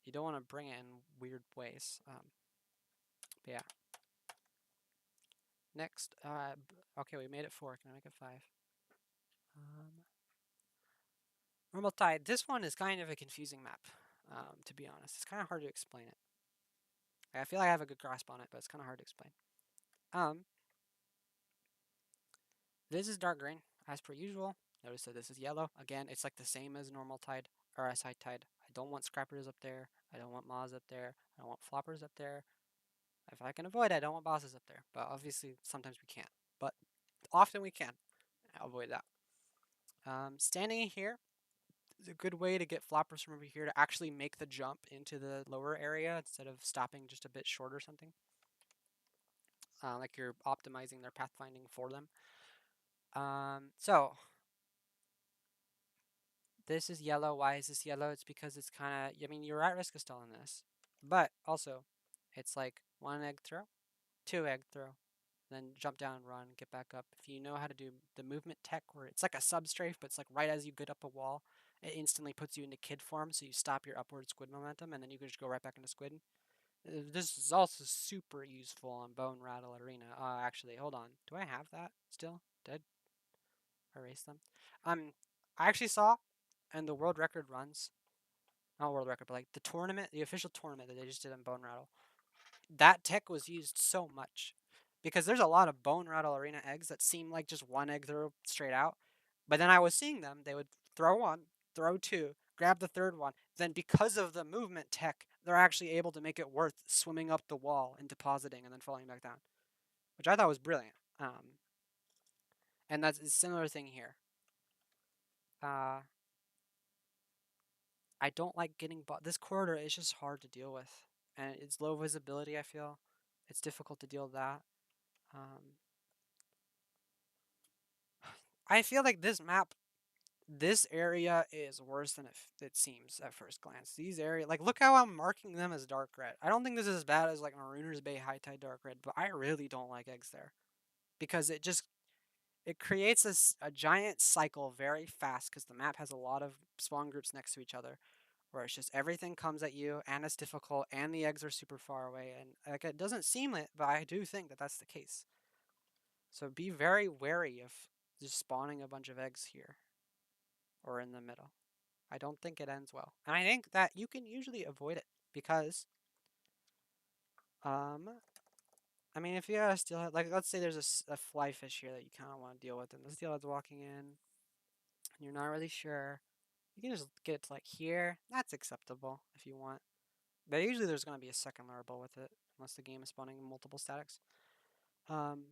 you don't want to bring it in weird ways. But yeah. Next, okay, we made it 4. Can I make it 5? Um, Normal tide. This one is kind of a confusing map, to be honest. It's kind of hard to explain it. I feel like I have a good grasp on it, but it's kind of hard to explain. Um, this is dark green, as per usual. Notice that this is yellow. Again, it's like the same as normal tide, or as high tide. I don't want scrappers up there. I don't want moths up there. I don't want floppers up there. If I can avoid it, I don't want bosses up there. But obviously, sometimes we can't. But often we can avoid that. Standing here is a good way to get floppers from over here to actually make the jump into the lower area instead of stopping just a bit short or something. Like you're optimizing their pathfinding for them. So this is yellow. Why is this yellow? It's because it's kind of, I mean, you're at risk of stalling this. But also, it's like 1 egg throw, 2 egg throw, then jump down, run, get back up. If you know how to do the movement tech where it's like a substrafe, but it's like right as you get up a wall, it instantly puts you into kid form, so you stop your upward squid momentum, and then you can just go right back into squid. This is also super useful on Bone Rattle Arena. Actually, hold on. Do I have that still? Did I erase them? I actually saw, and the world record runs, not world record, but like the tournament, the official tournament that they just did on Bone Rattle. That tech was used so much because there's a lot of Bone Rattle Arena eggs that seem like just 1 egg throw straight out. But then I was seeing them, they would throw 1, throw 2, grab the third one. Then because of the movement tech, they're actually able to make it worth swimming up the wall and depositing and then falling back down, which I thought was brilliant. And that's a similar thing here. Uh, I don't like getting this corridor is just hard to deal with, and it's low visibility. I feel it's difficult to deal with that. Um, I feel like this map, this area is worse than it seems at first glance. These area, like, look how I'm marking them as dark red. I don't think this is as bad as like Marooner's Bay High Tide dark red, but I really don't like eggs there because it creates a giant cycle very fast because the map has a lot of spawn groups next to each other, where it's just everything comes at you and it's difficult and the eggs are super far away and like it doesn't seem it, but I do think that that's the case. So be very wary of just spawning a bunch of eggs here or in the middle. I don't think it ends well. And I think that you can usually avoid it because, um, I mean, if you got a steelhead, like let's say there's a fly fish here that you kind of want to deal with, and the steelhead's walking in, and you're not really sure, you can just get it to like here. That's acceptable if you want. But usually there's going to be a second lurable with it, unless the game is spawning multiple statics. Um,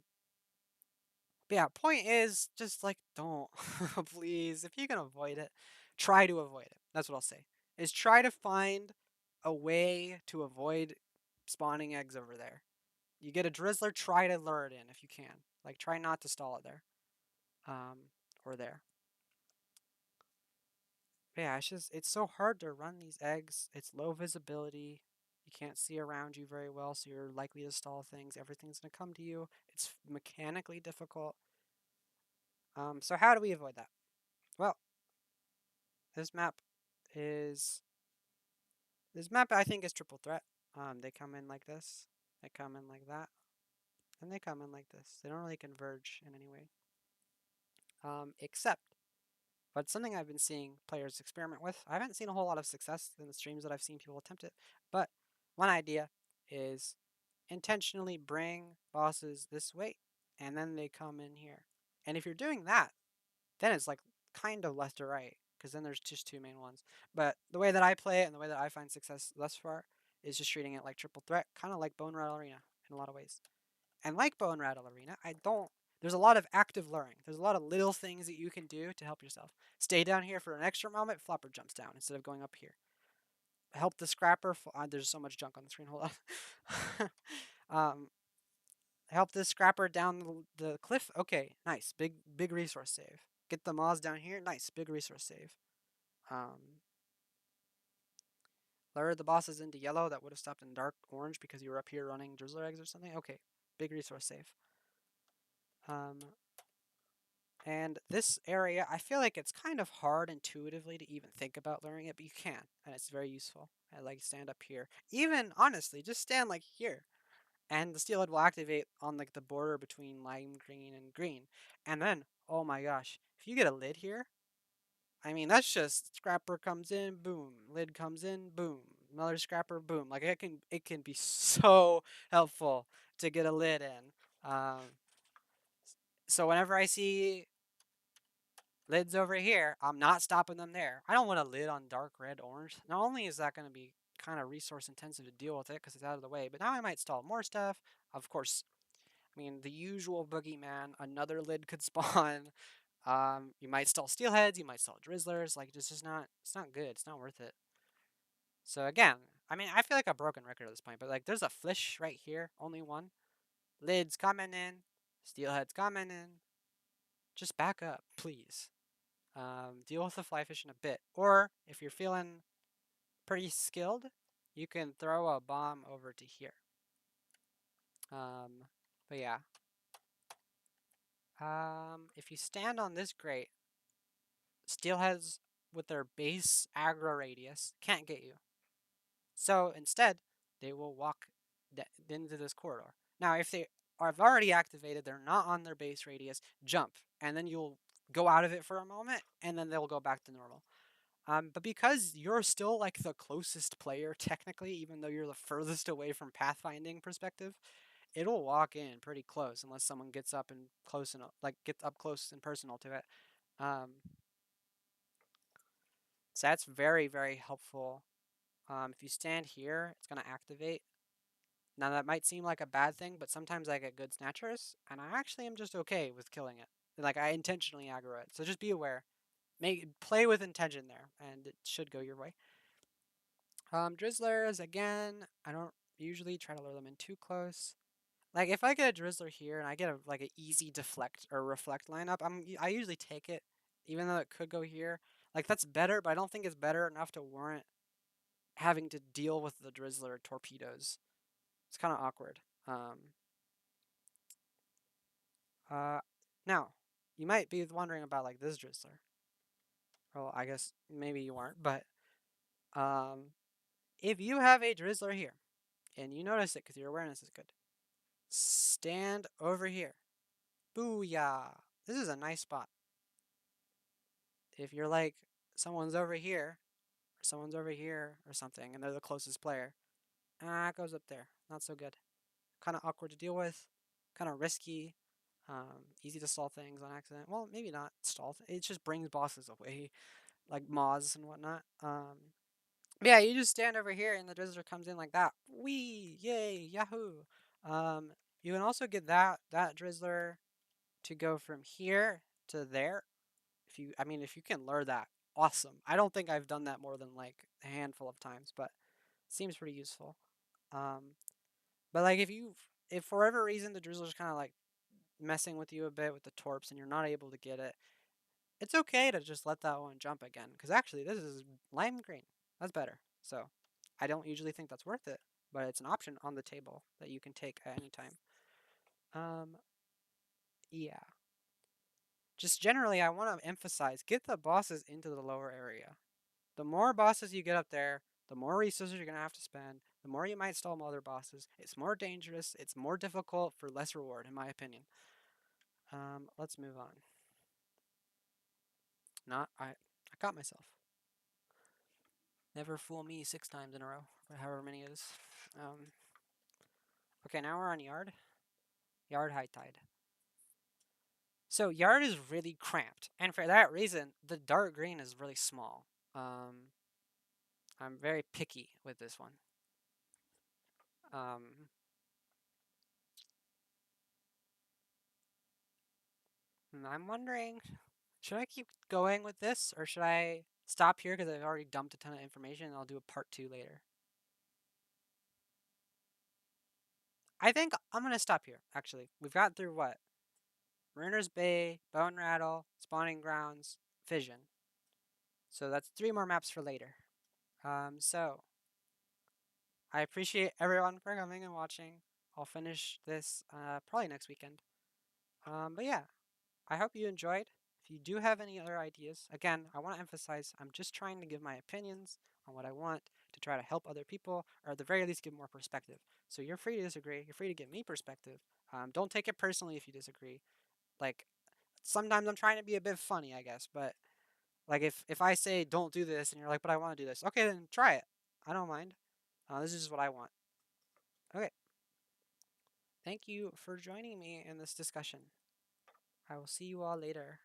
but yeah, point is just like don't, please. If you can avoid it, try to avoid it. That's what I'll say. Is try to find a way to avoid spawning eggs over there. You get a drizzler, try to lure it in if you can. Like try not to stall it there, or there. But yeah, it's so hard to run these eggs. It's low visibility. You can't see around you very well, so you're likely to stall things. Everything's gonna come to you. It's mechanically difficult. So how do we avoid that? Well, this map is this map I think is triple threat. They come in like this, they come in like that, and they come in like this. They don't really converge in any way. Except, but something I've been seeing players experiment with. I haven't seen a whole lot of success in the streams that I've seen people attempt it, but one idea is intentionally bring bosses this way, and then they come in here. And if you're doing that, then it's like kind of left to right, because then there's just two main ones. But the way that I play it and the way that I find success thus far is just treating it like triple threat, kind of like Bone Rattle Arena in a lot of ways. And like Bone Rattle Arena, I don't. There's a lot of active luring. There's a lot of little things that you can do to help yourself. Stay down here for an extra moment. Flopper jumps down instead of going up here. Help the scrapper. There's so much junk on the screen. Hold on. um, help this scrapper down the cliff. Okay, nice. Big resource save. Get the moths down here. Nice. Big resource save. Um, lure the bosses into yellow that would have stopped in dark orange because you were up here running drizzler eggs or something. Okay, big resource save. Um, and this area, I feel like it's kind of hard intuitively to even think about luring it, but you can, and it's very useful. I like stand up here. Even honestly, just stand like here, and the steelhead will activate on like the border between lime green and green. And then, oh my gosh, if you get a lid here, I mean that's just scrapper comes in, boom, lid comes in, boom, another scrapper, boom. Like it can be so helpful to get a lid in. So whenever I see lids over here, I'm not stopping them there. I don't want a lid on dark red orange. Not only is that going to be kind of resource intensive to deal with it because it's out of the way, but now I might stall more stuff. Of course, I mean, the usual boogeyman, another lid could spawn. You might stall steelheads, you might stall drizzlers. Like, it's just not, it's not good. It's not worth it. So again, I mean, I feel like a broken record at this point, but like, there's a flish right here, only one. Lids coming in, steelheads coming in. Just back up, please. Deal with the fly fish in a bit. Or if you're feeling pretty skilled, you can throw a bomb over to here. But yeah. If you stand on this grate, steelheads with their base aggro radius can't get you. So instead, they will walk into this corridor. Now, if they have already activated, they're not on their base radius, jump, and then you'll go out of it for a moment, and then they'll go back to normal. But because you're still like the closest player technically, even though you're the furthest away from pathfinding perspective, it'll walk in pretty close unless someone gets up and close and like gets up close and personal to it. Um, so that's very helpful. If you stand here, it's gonna activate. Now that might seem like a bad thing, but sometimes I get good snatchers, and I actually am just okay with killing it. Like I intentionally aggro it, so just be aware. Play with intention there, and it should go your way. Drizzlers, again, I don't usually try to lure them in too close. Like if I get a drizzler here and I get a like an easy deflect or reflect lineup, I usually take it, even though it could go here. Like that's better, but I don't think it's better enough to warrant having to deal with the drizzler torpedoes. It's kind of awkward. Uh, Now you might be wondering about like this drizzler. Well, I guess maybe you weren't, but um, if you have a drizzler here and you notice it because your awareness is good, stand over here. Booyah! This is a nice spot. If you're like someone's over here or someone's over here or something, and they're the closest player, it goes up there. Not so good. Kind of awkward to deal with. Kind of risky. Easy to stall things on accident. Well, maybe not stall. It just brings bosses away, like moths and whatnot. Yeah, you just stand over here and the drizzler comes in like that. Wee, yay, yahoo. Um, you can also get that drizzler to go from here to there. If you can lure that, awesome. I don't think I've done that more than like a handful of times, but it seems pretty useful. Um, but like if for whatever reason the drizzler's kind of like messing with you a bit with the torps and you're not able to get it, it's okay to just let that one jump again. Because actually, this is lime green. That's better. So I don't usually think that's worth it, but it's an option on the table that you can take at any time. Um, yeah. Just generally, I want to emphasize get the bosses into the lower area. The more bosses you get up there, the more resources you're going to have to spend, the more you might stall other bosses. It's more dangerous, it's more difficult for less reward, in my opinion. Let's move on. Not, I got myself. Never fool me 6 times in a row, or however many it is. Um, okay, now we're on yard. Yard high tide. So yard is really cramped, and for that reason, the dark green is really small. Um, I'm very picky with this one. Um, I'm wondering, should I keep going with this, or should I stop here because I've already dumped a ton of information and I'll do a part 2 later? I think I'm gonna stop here, actually. We've got through what? Mariner's Bay, Bone Rattle, Spawning Grounds, Fission. So that's 3 more maps for later. So I appreciate everyone for coming and watching. I'll finish this probably next weekend. But yeah, I hope you enjoyed. If you do have any other ideas, again, I want to emphasize I'm just trying to give my opinions on what I want to try to help other people, or at the very least, give more perspective. So you're free to disagree. You're free to give me perspective. Don't take it personally if you disagree. Like sometimes I'm trying to be a bit funny, I guess, but like if I say don't do this and you're like, but I want to do this, okay, then try it. I don't mind. This is just what I want. Okay. Thank you for joining me in this discussion. I will see you all later.